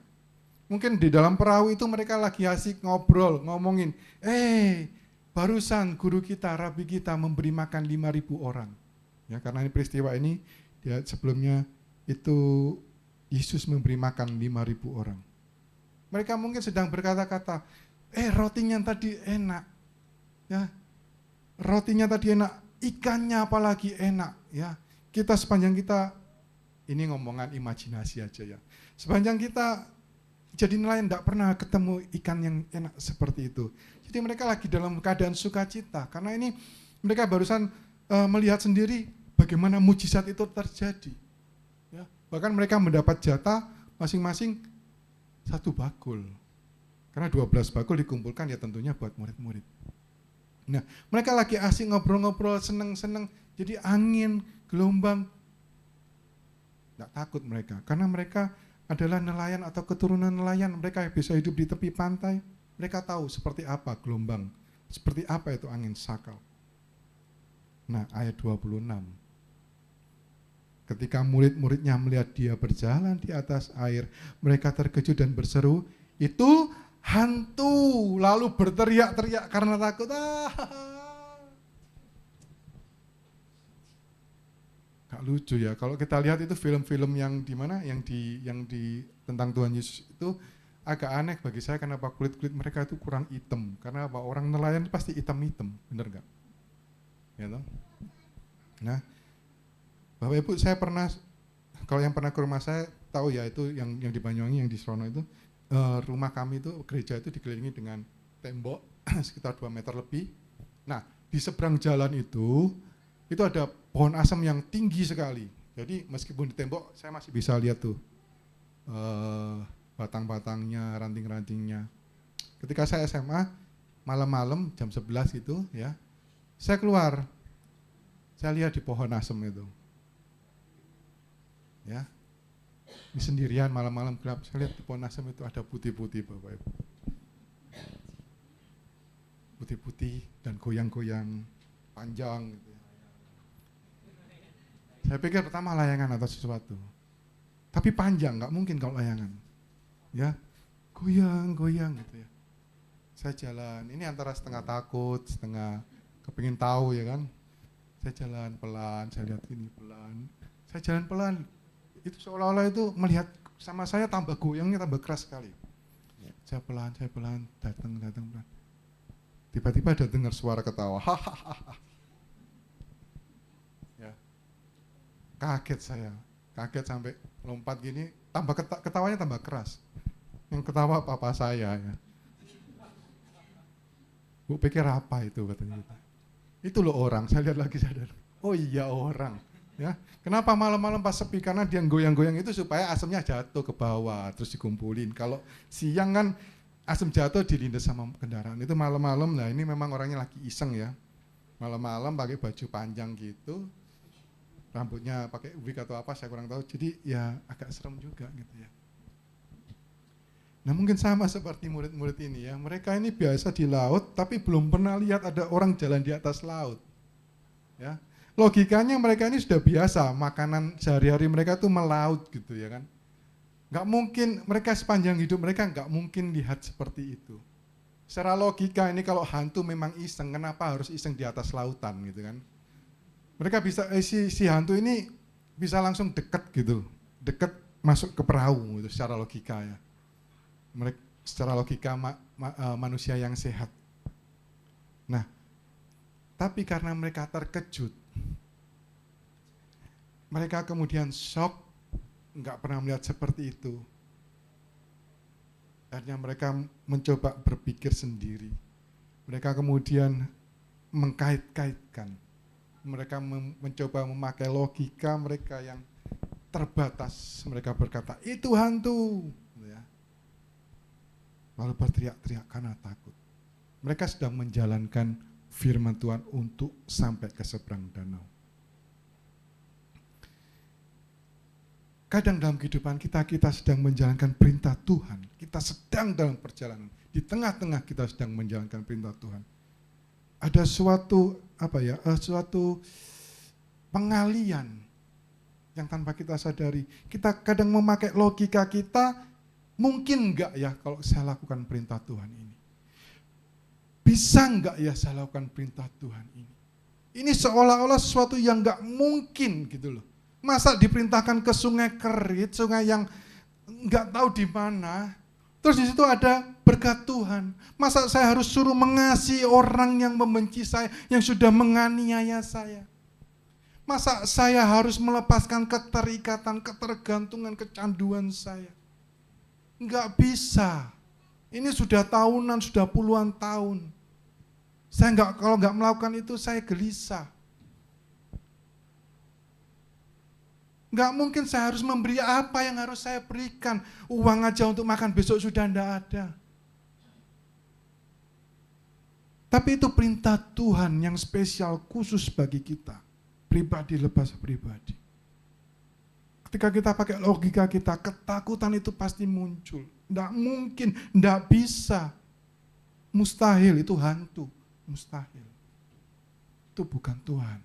Mungkin di dalam perahu itu mereka lagi asik ngobrol, ngomongin, barusan guru kita, rabi kita memberi makan 5.000 orang. Ya, karena ini peristiwa ini, sebelumnya itu Yesus memberi makan 5.000 orang. Mereka mungkin sedang berkata-kata, rotinya tadi enak. Ya, rotinya tadi enak, ikannya apalagi enak. Ya, kita sepanjang kita, ini ngomongan imajinasi aja ya. Sepanjang kita jadi nelayan tidak pernah ketemu ikan yang enak seperti itu. Jadi mereka lagi dalam keadaan sukacita, karena ini mereka barusan melihat sendiri bagaimana mujizat itu terjadi. Ya, bahkan mereka mendapat jatah masing-masing 1 bakul. Karena 12 bakul dikumpulkan ya tentunya buat murid-murid. Nah, mereka lagi asik ngobrol-ngobrol, seneng-seneng. Jadi angin, gelombang, nggak takut mereka. Karena mereka adalah nelayan atau keturunan nelayan. Mereka bisa hidup di tepi pantai. Mereka tahu seperti apa gelombang, seperti apa itu angin sakal. Nah, ayat 26. Ketika murid-muridnya melihat dia berjalan di atas air, mereka terkejut dan berseru, "Itu hantu!" Lalu berteriak-teriak karena takut. Gak lucu ya, kalau kita lihat itu film-film yang di mana, yang di tentang Tuhan Yesus itu agak aneh bagi saya. Kenapa kulit-kulit mereka itu kurang hitam? Karena apa? Orang nelayan pasti hitam-hitam, bener gak? Ya toh? Nah, Bapak Ibu, saya pernah, kalau yang pernah ke rumah saya tahu ya, itu yang di Banyuwangi, yang di Srono itu, rumah kami itu, gereja itu dikelilingi dengan tembok sekitar 2 meter lebih. Nah, di seberang jalan itu ada pohon asem yang tinggi sekali. Jadi meskipun di tembok saya masih bisa lihat tuh batang-batangnya, ranting-rantingnya. Ketika saya SMA, malam-malam jam 11 itu ya, saya keluar. Saya lihat di pohon asem itu. Ya. Ini sendirian malam-malam gelap, saya lihat di pohon asem itu ada putih-putih, Bapak Ibu. Putih-putih dan goyang-goyang panjang gitu. Saya pikir pertama layangan atau sesuatu. Tapi panjang, nggak mungkin kalau layangan. Ya, goyang-goyang gitu ya. Saya jalan, ini antara setengah takut, setengah kepingin tahu ya kan. Saya jalan pelan, saya lihat ini pelan. Saya jalan pelan, itu seolah-olah itu melihat sama saya tambah goyangnya tambah keras sekali. Saya pelan, datang pelan. Tiba-tiba ada dengar suara ketawa, hahaha. Ya, kaget saya, kaget sampai lompat gini, tambah ketawanya tambah keras. Yang ketawa papa saya ya. Bu pikir apa itu katanya. Itu loh orang, saya lihat lagi sadar. Oh iya orang. Ya, kenapa malam-malam pas sepi? Karena dia goyang-goyang itu supaya asemnya jatuh ke bawah terus dikumpulin. Kalau siang kan asam jatuh dilindas sama kendaraan. Itu malam-malam. Nah ini memang orangnya lagi iseng ya. Malam-malam pakai baju panjang gitu, rambutnya pakai wig atau apa saya kurang tahu. Jadi ya agak serem juga gitu ya. Nah mungkin sama seperti murid-murid ini ya. Mereka ini biasa di laut tapi belum pernah lihat ada orang jalan di atas laut. Ya. Logikanya mereka ini sudah biasa, makanan sehari-hari mereka tuh melaut gitu ya kan. Nggak mungkin, mereka sepanjang hidup mereka nggak mungkin lihat seperti itu. Secara logika ini kalau hantu memang iseng, kenapa harus iseng di atas lautan gitu kan. Mereka bisa, si hantu ini bisa langsung deket gitu, deket masuk ke perahu gitu secara logika ya. Mereka secara logika manusia yang sehat. Nah, tapi karena mereka terkejut, mereka kemudian shock, nggak pernah melihat seperti itu. Akhirnya mereka mencoba berpikir sendiri. Mereka kemudian mengkait-kaitkan. Mereka mencoba memakai logika mereka yang terbatas. Mereka berkata, itu hantu. Lalu berteriak-teriak karena takut. Mereka sedang menjalankan firman Tuhan untuk sampai ke seberang danau. Kadang dalam kehidupan kita sedang menjalankan perintah Tuhan. Kita sedang dalam perjalanan. Di tengah-tengah kita sedang menjalankan perintah Tuhan. Ada suatu pengalian yang tanpa kita sadari. Kita kadang memakai logika kita, mungkin enggak ya kalau saya lakukan perintah Tuhan ini? Bisa enggak ya saya lakukan perintah Tuhan ini? Ini seolah-olah sesuatu yang enggak mungkin gitu loh. Masa diperintahkan ke sungai Kerit, sungai yang enggak tahu di mana. Terus di situ ada berkat Tuhan. Masa saya harus suruh mengasihi orang yang membenci saya, yang sudah menganiaya saya? Masa saya harus melepaskan keterikatan, ketergantungan, kecanduan saya? Enggak bisa. Ini sudah tahunan, sudah puluhan tahun. Kalau nggak melakukan itu saya gelisah. Nggak mungkin saya harus memberi apa yang harus saya berikan. Uang aja untuk makan besok sudah nggak ada. Tapi itu perintah Tuhan yang spesial khusus bagi kita. Pribadi lepas pribadi. Ketika kita pakai logika kita, ketakutan itu pasti muncul. Nggak mungkin, nggak bisa. Mustahil, itu hantu. Mustahil. Itu bukan Tuhan.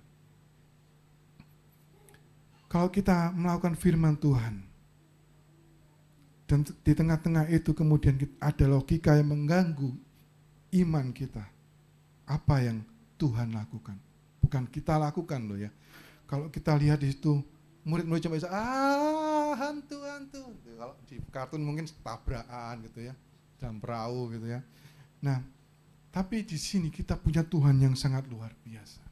Kalau kita melakukan firman Tuhan, dan di tengah-tengah itu kemudian ada logika yang mengganggu iman kita, apa yang Tuhan lakukan? Bukan kita lakukan loh ya. Kalau kita lihat di situ, murid-murid cuma bisa, hantu. Kalau di kartun mungkin tabrakan gitu ya, dalam perahu gitu ya. Nah, tapi di sini kita punya Tuhan yang sangat luar biasa.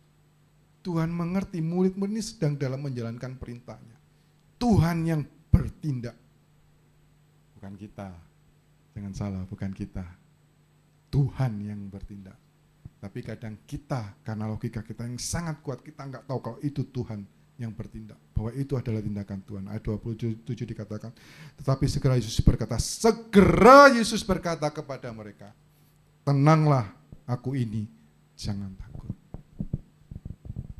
Tuhan mengerti murid-murid ini sedang dalam menjalankan perintahnya. Tuhan yang bertindak. Bukan kita. Jangan salah, bukan kita. Tuhan yang bertindak. Tapi kadang kita, karena logika kita yang sangat kuat, kita nggak tahu kalau itu Tuhan yang bertindak. Bahwa itu adalah tindakan Tuhan. Ayat 27 dikatakan, tetapi segera Yesus berkata kepada mereka, tenanglah aku ini, jangan takut.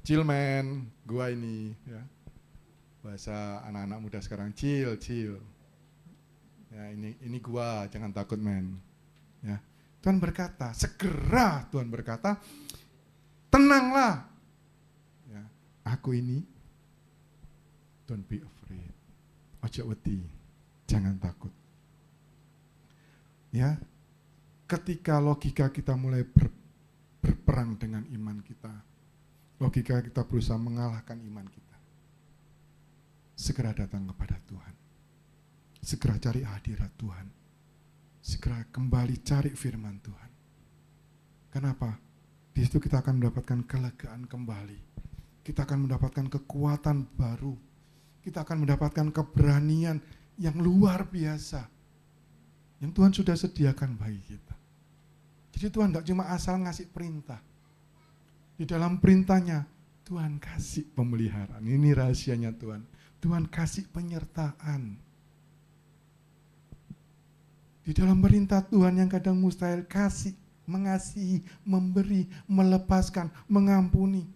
Chill man, gua ini ya. Bahasa anak-anak muda sekarang, chill. Ya, ini gua, jangan takut man. Ya. Tuhan berkata, segera Tuhan berkata, tenanglah. Ya, aku ini, don't be afraid. Ojo wedi, jangan takut. Ya, ketika logika kita mulai berperang dengan iman kita, logika kita berusaha mengalahkan iman kita, segera datang kepada Tuhan. Segera cari hadirat Tuhan. Segera kembali cari firman Tuhan. Kenapa? Di situ kita akan mendapatkan kelegaan kembali. Kita akan mendapatkan kekuatan baru. Kita akan mendapatkan keberanian yang luar biasa. Yang Tuhan sudah sediakan bagi kita. Jadi Tuhan tidak cuma asal ngasih perintah. Di dalam perintahnya, Tuhan kasih pemeliharaan. Ini rahasianya Tuhan. Tuhan kasih penyertaan. Di dalam perintah Tuhan yang kadang mustahil, kasih, mengasihi, memberi, melepaskan, mengampuni.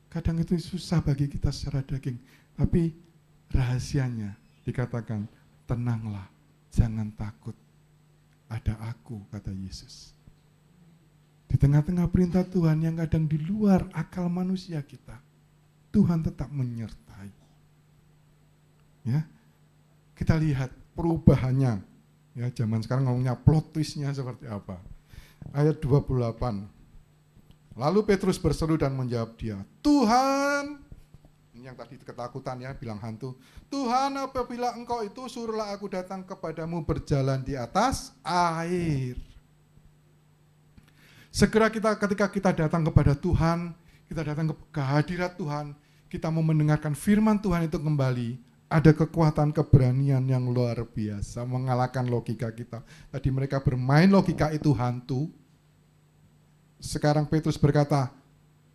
Kadang itu susah bagi kita secara daging. Tapi rahasianya dikatakan, tenanglah, jangan takut. Ada aku, kata Yesus. Di tengah-tengah perintah Tuhan yang kadang di luar akal manusia kita, Tuhan tetap menyertai. Ya, kita lihat perubahannya. Ya, zaman sekarang ngomongnya plot twist-nya seperti apa. Ayat 28. Lalu Petrus berseru dan menjawab dia, Tuhan, ini yang tadi ketakutan ya, bilang hantu, Tuhan, apabila engkau itu, suruhlah aku datang kepadamu berjalan di atas air. Segera ketika kita datang kepada Tuhan, kita datang ke hadirat Tuhan, kita mau mendengarkan firman Tuhan itu kembali, ada kekuatan keberanian yang luar biasa, mengalahkan logika kita. Tadi mereka bermain logika itu hantu. Sekarang Petrus berkata,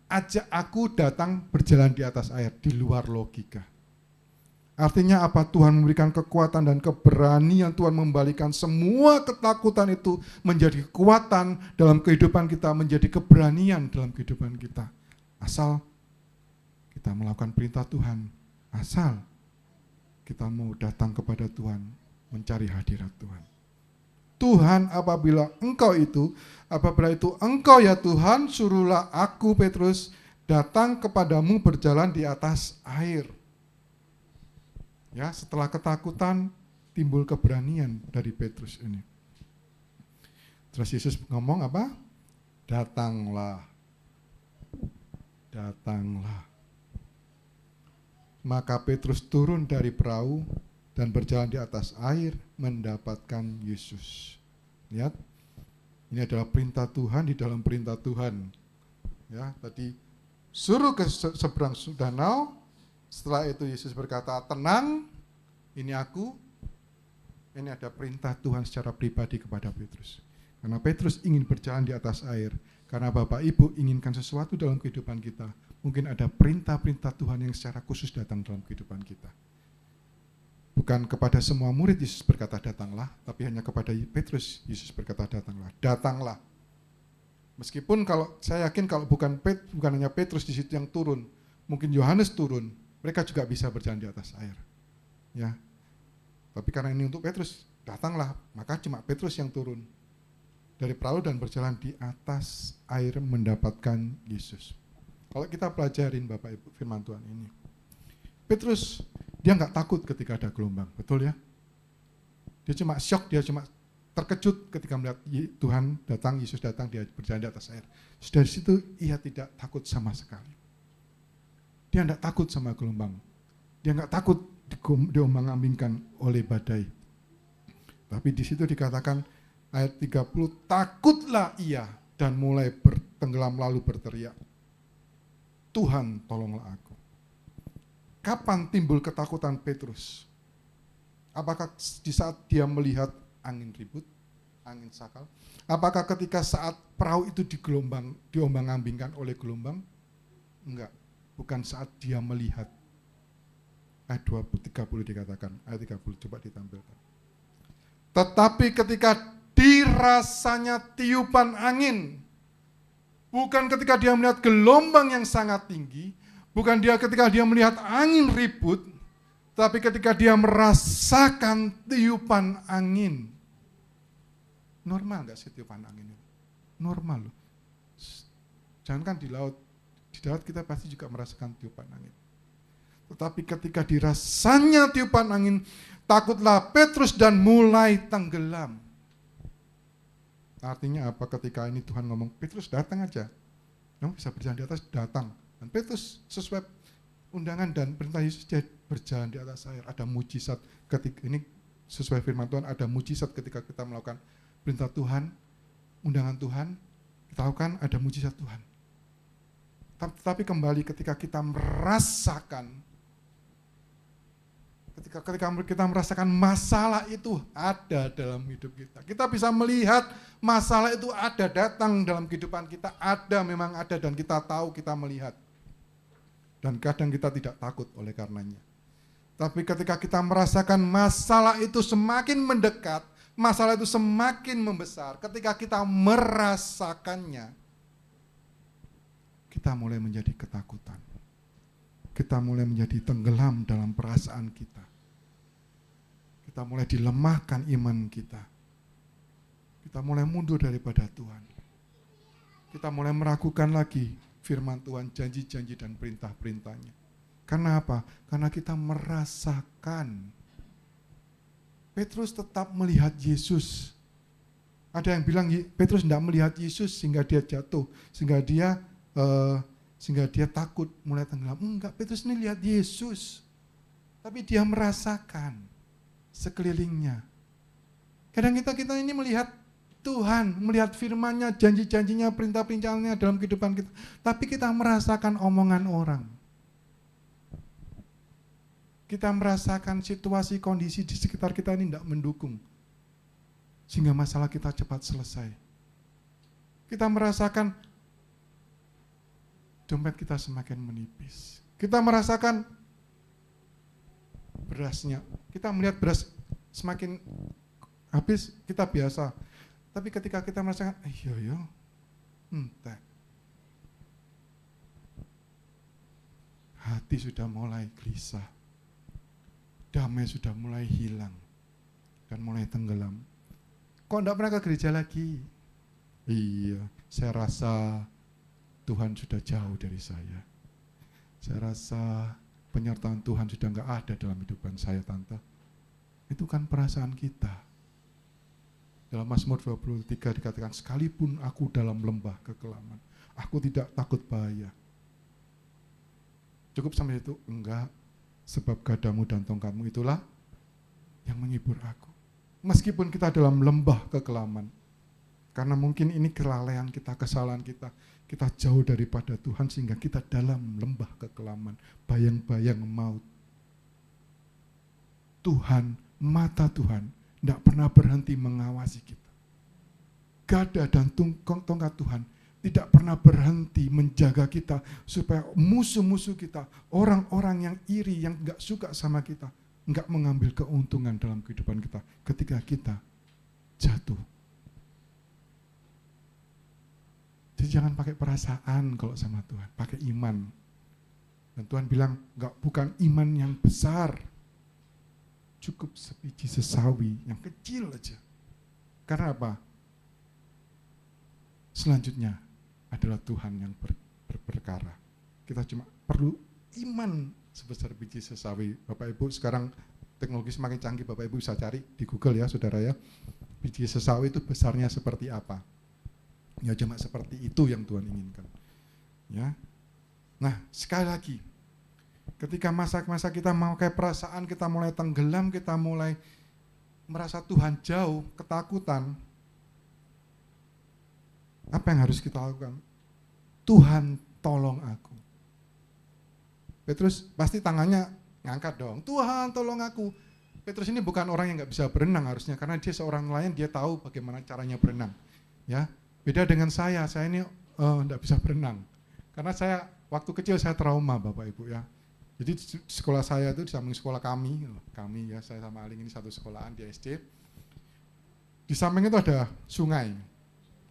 ajak aku datang berjalan di atas air, di luar logika. Artinya apa? Tuhan memberikan kekuatan dan keberanian, Tuhan membalikan semua ketakutan itu menjadi kekuatan dalam kehidupan kita, menjadi keberanian dalam kehidupan kita. Asal kita melakukan perintah Tuhan, asal kita mau datang kepada Tuhan, mencari hadirat Tuhan. Tuhan, apabila itu engkau ya Tuhan, suruhlah aku Petrus datang kepadamu berjalan di atas air. Ya, setelah ketakutan timbul keberanian dari Petrus ini. Terus Yesus ngomong apa? Datanglah. Maka Petrus turun dari perahu dan berjalan di atas air mendapatkan Yesus. Lihat, ini adalah perintah Tuhan di dalam perintah Tuhan. Ya, tadi suruh ke seberang danau. Setelah itu Yesus berkata, tenang, ini aku. Ini ada perintah Tuhan secara pribadi kepada Petrus. Karena Petrus ingin berjalan di atas air. Karena Bapak Ibu inginkan sesuatu dalam kehidupan kita. Mungkin ada perintah-perintah Tuhan yang secara khusus datang dalam kehidupan kita. Bukan kepada semua murid Yesus berkata datanglah, tapi hanya kepada Petrus Yesus berkata datanglah. Datanglah. Meskipun kalau saya yakin kalau bukan hanya Petrus di situ yang turun, mungkin Yohanes turun, mereka juga bisa berjalan di atas air. Ya. Tapi karena ini untuk Petrus, datanglah, maka cuma Petrus yang turun dari perahu dan berjalan di atas air mendapatkan Yesus. Kalau kita pelajarin Bapak Ibu firman Tuhan ini, Petrus dia nggak takut ketika ada gelombang, betul ya? Dia cuma syok, dia cuma terkejut ketika melihat Tuhan datang, Yesus datang, dia berjalan di atas air. Dari situ ia tidak takut sama sekali. Dia nggak takut sama gelombang, dia nggak takut diombang-ambingkan oleh badai. Tapi di situ dikatakan ayat 30, takutlah ia dan mulai bertenggelam lalu berteriak, Tuhan tolonglah aku. Kapan timbul ketakutan Petrus? Apakah di saat dia melihat angin ribut, angin sakal? Apakah ketika saat perahu itu diombang-ambingkan oleh gelombang? Enggak, bukan saat dia melihat. Ayat 30 dikatakan, ayat 30 coba ditampilkan. Tetapi ketika dirasanya tiupan angin, bukan ketika dia melihat gelombang yang sangat tinggi, bukan ketika dia melihat angin ribut, tapi ketika dia merasakan tiupan angin. Normal nggak sih tiupan angin itu? Normal loh. Jangankan di laut, di darat kita pasti juga merasakan tiupan angin. Tetapi ketika dirasanya tiupan angin, takutlah Petrus dan mulai tenggelam. Artinya apa ketika ini Tuhan ngomong, Petrus datang aja. Kamu bisa berjalan di atas, datang. Dan Petrus sesuai undangan dan perintah Yesus dia berjalan di atas air. Ada mujizat ketika ini sesuai firman Tuhan, ada mujizat ketika kita melakukan perintah Tuhan, undangan Tuhan, kita lakukan ada mujizat Tuhan. Tapi kembali ketika kita merasakan ketika kita merasakan masalah itu ada dalam hidup kita. Kita bisa melihat masalah itu ada datang dalam kehidupan kita, memang ada dan kita tahu, kita melihat. Dan kadang kita tidak takut oleh karenanya. Tapi ketika kita merasakan masalah itu semakin mendekat, masalah itu semakin membesar, ketika kita merasakannya, kita mulai menjadi ketakutan. Kita mulai menjadi tenggelam dalam perasaan kita. Kita mulai dilemahkan iman kita. Kita mulai mundur daripada Tuhan. Kita mulai meragukan lagi firman Tuhan, janji-janji dan perintah-perintahnya. Karena apa? Karena kita merasakan. Petrus tetap melihat Yesus. Ada yang bilang Petrus tidak melihat Yesus sehingga dia jatuh, sehingga dia takut mulai tenggelam. Enggak, Petrus ini lihat Yesus. Tapi dia merasakan sekelilingnya. Kadang kita ini melihat Tuhan, melihat firman-Nya, janji-janjinya, perintah-perintahnya dalam kehidupan kita. Tapi kita merasakan omongan orang. Kita merasakan situasi, kondisi di sekitar kita ini tidak mendukung. Sehingga masalah kita cepat selesai. Kita merasakan dompet kita semakin menipis. Kita merasakan berasnya. Kita melihat beras semakin habis, kita biasa. Tapi ketika kita merasakan, entah. Hati sudah mulai gelisah. Damai sudah mulai hilang. Dan mulai tenggelam. Kok enggak pernah ke gereja lagi? Iya, saya rasa Tuhan sudah jauh dari saya. Saya rasa penyertaan Tuhan sudah enggak ada dalam kehidupan saya, Tante. Itu kan perasaan kita. Dalam Mazmur 23 dikatakan, sekalipun aku dalam lembah kekelaman, aku tidak takut bahaya. Cukup sampai itu? Enggak. Sebab gadamu dan tongkatmu itulah yang menghibur aku. Meskipun kita dalam lembah kekelaman, karena mungkin ini kelalaian kita, kesalahan kita, kita jauh daripada Tuhan sehingga kita dalam lembah kekelaman, bayang-bayang maut. Tuhan, mata Tuhan tidak pernah berhenti mengawasi kita. gada dan tongkat Tuhan tidak pernah berhenti menjaga kita supaya musuh-musuh kita, orang-orang yang iri, yang gak suka sama kita, gak mengambil keuntungan dalam kehidupan kita ketika kita jatuh. Jadi jangan pakai perasaan kalau sama Tuhan, pakai iman. Dan Tuhan bilang, bukan iman yang besar, cukup sebiji sesawi yang kecil aja. Karena apa? Selanjutnya adalah Tuhan yang berperkara. Kita cuma perlu iman sebesar biji sesawi. Bapak Ibu, sekarang teknologi semakin canggih, Bapak Ibu bisa cari di Google ya saudara ya. Biji sesawi itu besarnya seperti apa? Ya cuma seperti itu yang Tuhan inginkan. Ya. Nah, sekali lagi, ketika masa-masa kita mau kayak perasaan, kita mulai tenggelam, kita mulai merasa Tuhan jauh, ketakutan, apa yang harus kita lakukan? Tuhan tolong aku. Petrus pasti tangannya ngangkat dong. Tuhan tolong aku. Petrus ini bukan orang yang gak bisa berenang harusnya, karena dia seorang nelayan, dia tahu bagaimana caranya berenang. Ya, beda dengan saya ini gak bisa berenang. Karena saya waktu kecil saya trauma Bapak Ibu ya. Jadi di sekolah saya itu di samping sekolah kami ya, saya sama Aling ini satu sekolahan di SD. Di samping itu ada sungai.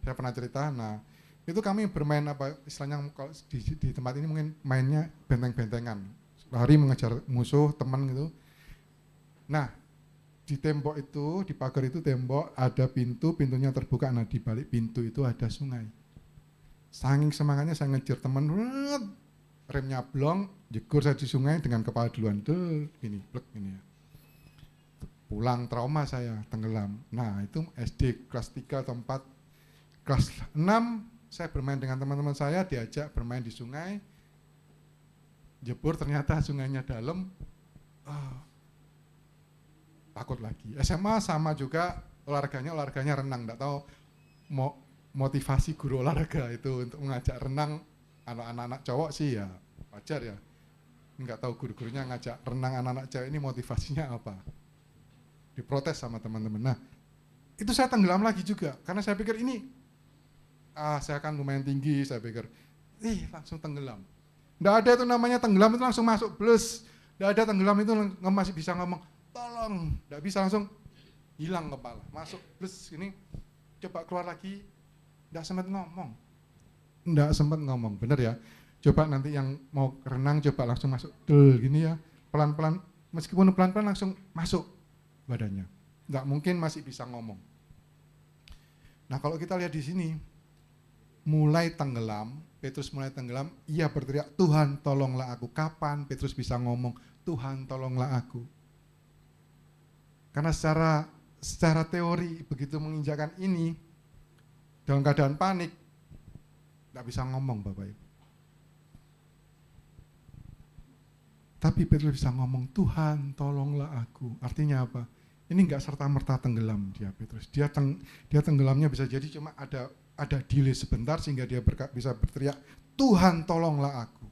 Saya pernah cerita, nah itu kami bermain apa istilahnya kalau di tempat ini mungkin mainnya benteng-bentengan, lari mengejar musuh teman gitu. Nah di tembok itu, di pagar itu tembok ada pintu, pintunya terbuka, nah di balik pintu itu ada sungai. Saking semangatnya saya ngejar teman, remnya blong, jegur saya di sungai dengan kepala duluan, gini, blek gini ya. Pulang trauma saya, tenggelam. Nah itu SD kelas 3 atau 4. Kelas 6 saya bermain dengan teman-teman saya, diajak bermain di sungai, jebur ternyata sungainya dalam, takut lagi. SMA sama juga, olahraganya renang, enggak tahu motivasi guru olahraga itu untuk mengajak renang anak-anak cowok sih ya wajar ya, enggak tahu guru-gurunya ngajak renang anak-anak cewek ini motivasinya apa, diprotes sama teman-teman. Nah itu saya tenggelam lagi juga, karena saya pikir ini saya akan lumayan tinggi, saya pikir, langsung tenggelam. Nggak ada itu namanya tenggelam itu langsung masuk blus. Nggak ada tenggelam itu masih bisa ngomong, tolong. Nggak bisa langsung hilang kepala, masuk blus ini, coba keluar lagi, nggak sempat ngomong, bener ya. Coba nanti yang mau renang coba langsung masuk, gini ya, pelan-pelan, meskipun pelan-pelan langsung masuk badannya. Nggak mungkin masih bisa ngomong. Nah kalau kita lihat di sini, Petrus mulai tenggelam, ia berteriak, Tuhan tolonglah aku. Kapan Petrus bisa ngomong, Tuhan tolonglah aku? Karena secara teori, begitu menginjakan ini, dalam keadaan panik, tidak bisa ngomong Bapak Ibu. Tapi Petrus bisa ngomong, Tuhan tolonglah aku. Artinya apa? Ini enggak serta-merta tenggelam dia Petrus. Dia tenggelamnya bisa jadi cuma ada delay sebentar sehingga dia bisa berteriak, Tuhan tolonglah aku.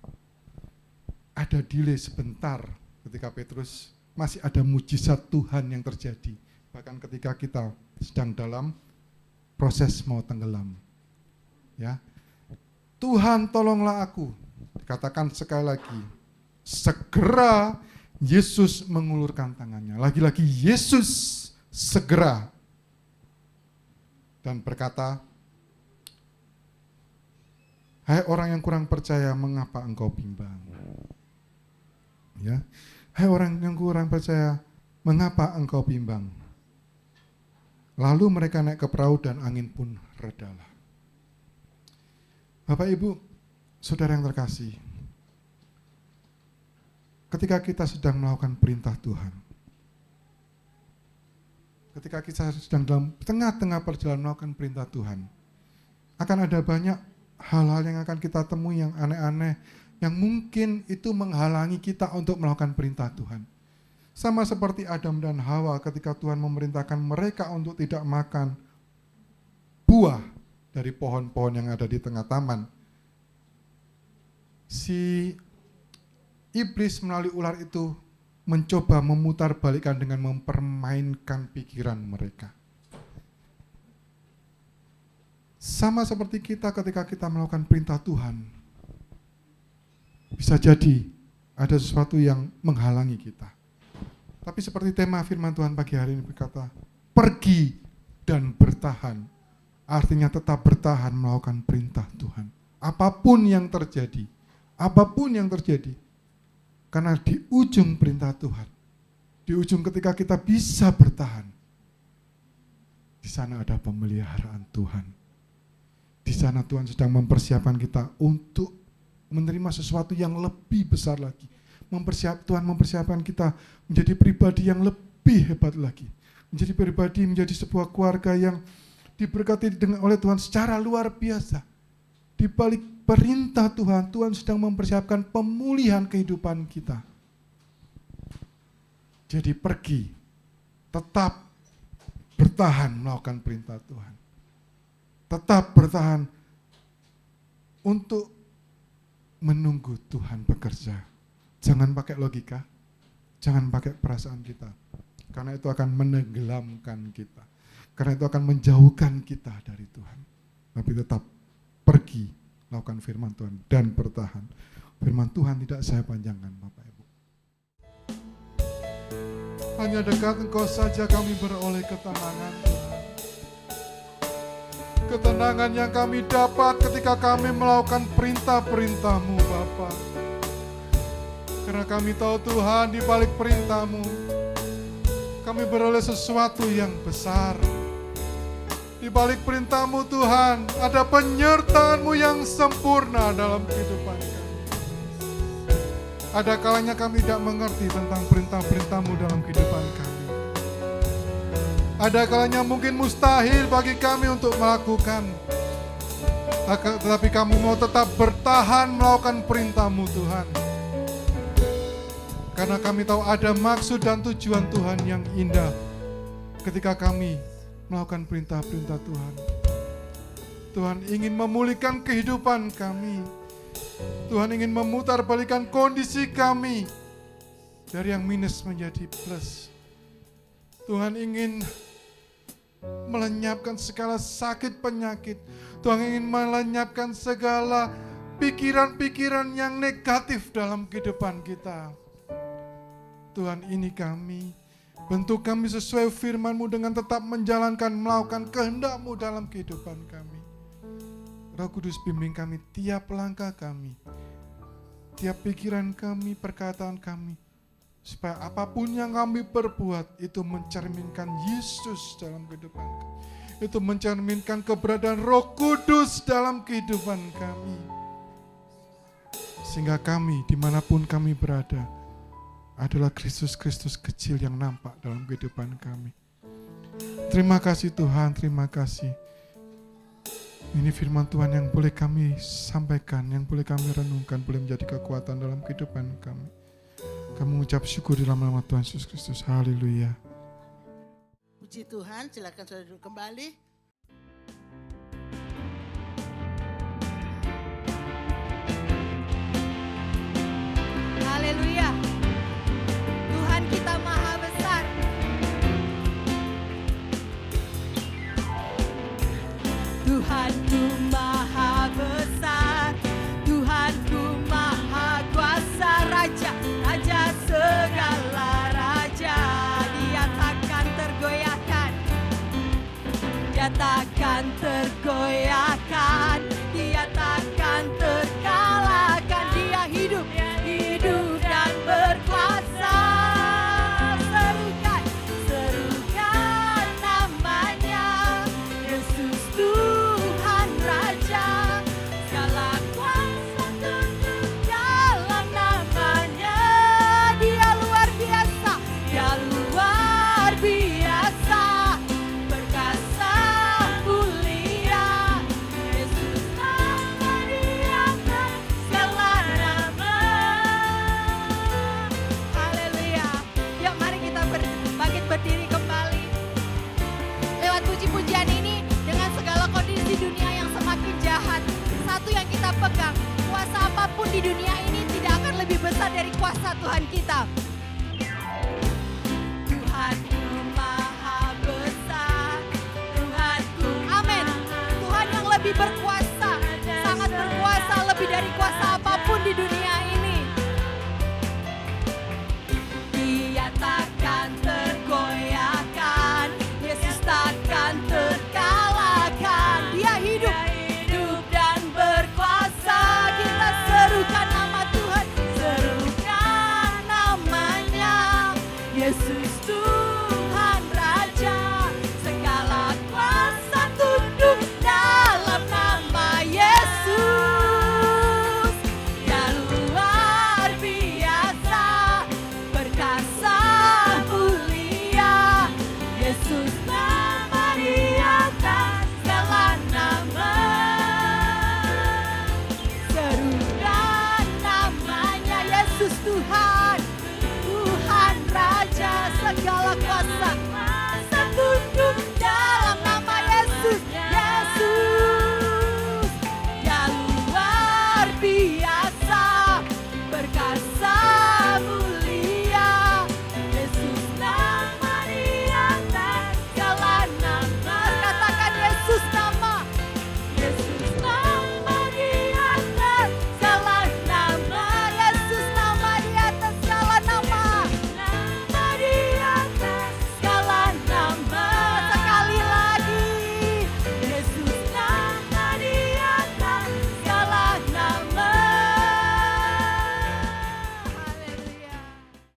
Ada delay sebentar ketika Petrus masih ada mujizat Tuhan yang terjadi. Bahkan ketika kita sedang dalam proses mau tenggelam. Ya. Tuhan tolonglah aku. Dikatakan sekali lagi, segera Yesus mengulurkan tangannya. Lagi-lagi Yesus segera dan berkata, hai orang yang kurang percaya, mengapa engkau bimbang? Ya. Hai orang yang kurang percaya, mengapa engkau bimbang? Lalu mereka naik ke perahu dan angin pun redalah. Bapak Ibu, saudara yang terkasih, ketika kita sedang melakukan perintah Tuhan, ketika kita sedang dalam tengah-tengah perjalanan melakukan perintah Tuhan, akan ada banyak hal-hal yang akan kita temui yang aneh-aneh, yang mungkin itu menghalangi kita untuk melakukan perintah Tuhan. Sama seperti Adam dan Hawa ketika Tuhan memerintahkan mereka untuk tidak makan buah dari pohon-pohon yang ada di tengah taman. Si iblis melalui ular itu mencoba memutarbalikkan dengan mempermainkan pikiran mereka. Sama seperti kita ketika kita melakukan perintah Tuhan. Bisa jadi ada sesuatu yang menghalangi kita. Tapi seperti tema firman Tuhan pagi hari ini berkata, pergi dan bertahan. Artinya tetap bertahan melakukan perintah Tuhan. Apapun yang terjadi. Karena di ujung perintah Tuhan, di ujung ketika kita bisa bertahan, di sana ada pemeliharaan Tuhan. Di sana Tuhan sedang mempersiapkan kita untuk menerima sesuatu yang lebih besar lagi. Tuhan mempersiapkan kita menjadi pribadi yang lebih hebat lagi. Menjadi sebuah keluarga yang diberkati oleh Tuhan secara luar biasa. Di balik perintah Tuhan, Tuhan sedang mempersiapkan pemulihan kehidupan kita. Jadi pergi, tetap bertahan melakukan perintah Tuhan. Tetap bertahan untuk menunggu Tuhan bekerja. Jangan pakai logika, jangan pakai perasaan kita. Karena itu akan menenggelamkan kita. Karena itu akan menjauhkan kita dari Tuhan. Tapi tetap pergi, lakukan firman Tuhan dan bertahan. Firman Tuhan tidak saya panjangkan, Bapak Ibu. Hanya dekat Engkau saja kami beroleh ketenangan, Tuhan. Ketenangan yang kami dapat ketika kami melakukan perintah-perintah-Mu, Bapa. Karena kami tahu Tuhan, di balik perintah-Mu, kami beroleh sesuatu yang besar. Di balik perintah-Mu Tuhan, ada penyertaan-Mu yang sempurna dalam kehidupan kami. Ada kalanya kami tidak mengerti tentang perintah-perintah-Mu dalam kehidupan kami. Ada kalanya mungkin mustahil bagi kami untuk melakukan. Tetapi kami mau tetap bertahan melakukan perintah-Mu Tuhan. Karena kami tahu ada maksud dan tujuan Tuhan yang indah ketika kami melakukan perintah-perintah Tuhan. Tuhan ingin memulihkan kehidupan kami. Tuhan ingin memutarbalikkan kondisi kami dari yang minus menjadi plus. Tuhan ingin melenyapkan segala sakit penyakit. Tuhan ingin melenyapkan segala pikiran-pikiran yang negatif dalam kehidupan kita. Tuhan, ini kami. Bentuk kami sesuai firman-Mu dengan tetap menjalankan, melakukan kehendak-Mu dalam kehidupan kami. Roh Kudus bimbing kami tiap langkah kami, tiap pikiran kami, perkataan kami. Supaya apapun yang kami perbuat itu mencerminkan Yesus dalam kehidupan kami. Itu mencerminkan keberadaan Roh Kudus dalam kehidupan kami. Sehingga kami dimanapun kami berada, adalah Kristus-Kristus kecil yang nampak dalam kehidupan kami. Terima kasih Tuhan, terima kasih. Ini firman Tuhan yang boleh kami sampaikan, yang boleh kami renungkan, boleh menjadi kekuatan dalam kehidupan kami. Kami mengucap syukur dalam nama Tuhan Yesus Kristus. Haleluya. Puji Tuhan, silakan saudara duduk kembali. Haleluya. Tuhan kita maha besar. Tuhanku maha besar, Tuhanku maha kuasa, Raja, Raja segala raja. Dia takkan tergoyahkan, Dia takkan tergoyahkan, Dia takkan terkalahkan. Dia hidup, hidup dan berkuasa. Serukan, serukan namanya, Yesus Tuhan Raja. Segala kuasa tunduk dalam namanya. Dia luar biasa, Dia luar biasa, perkasa mulia. Yesus nama di atas segala nama. Haleluya. Yuk mari kita bangkit berdiri kembali. Lewat puji-pujian ini, dengan segala kondisi dunia yang semakin jahat, satu yang kita pegang, kuasa apapun di dunia ini tidak akan lebih besar dari kuasa Tuhan kita.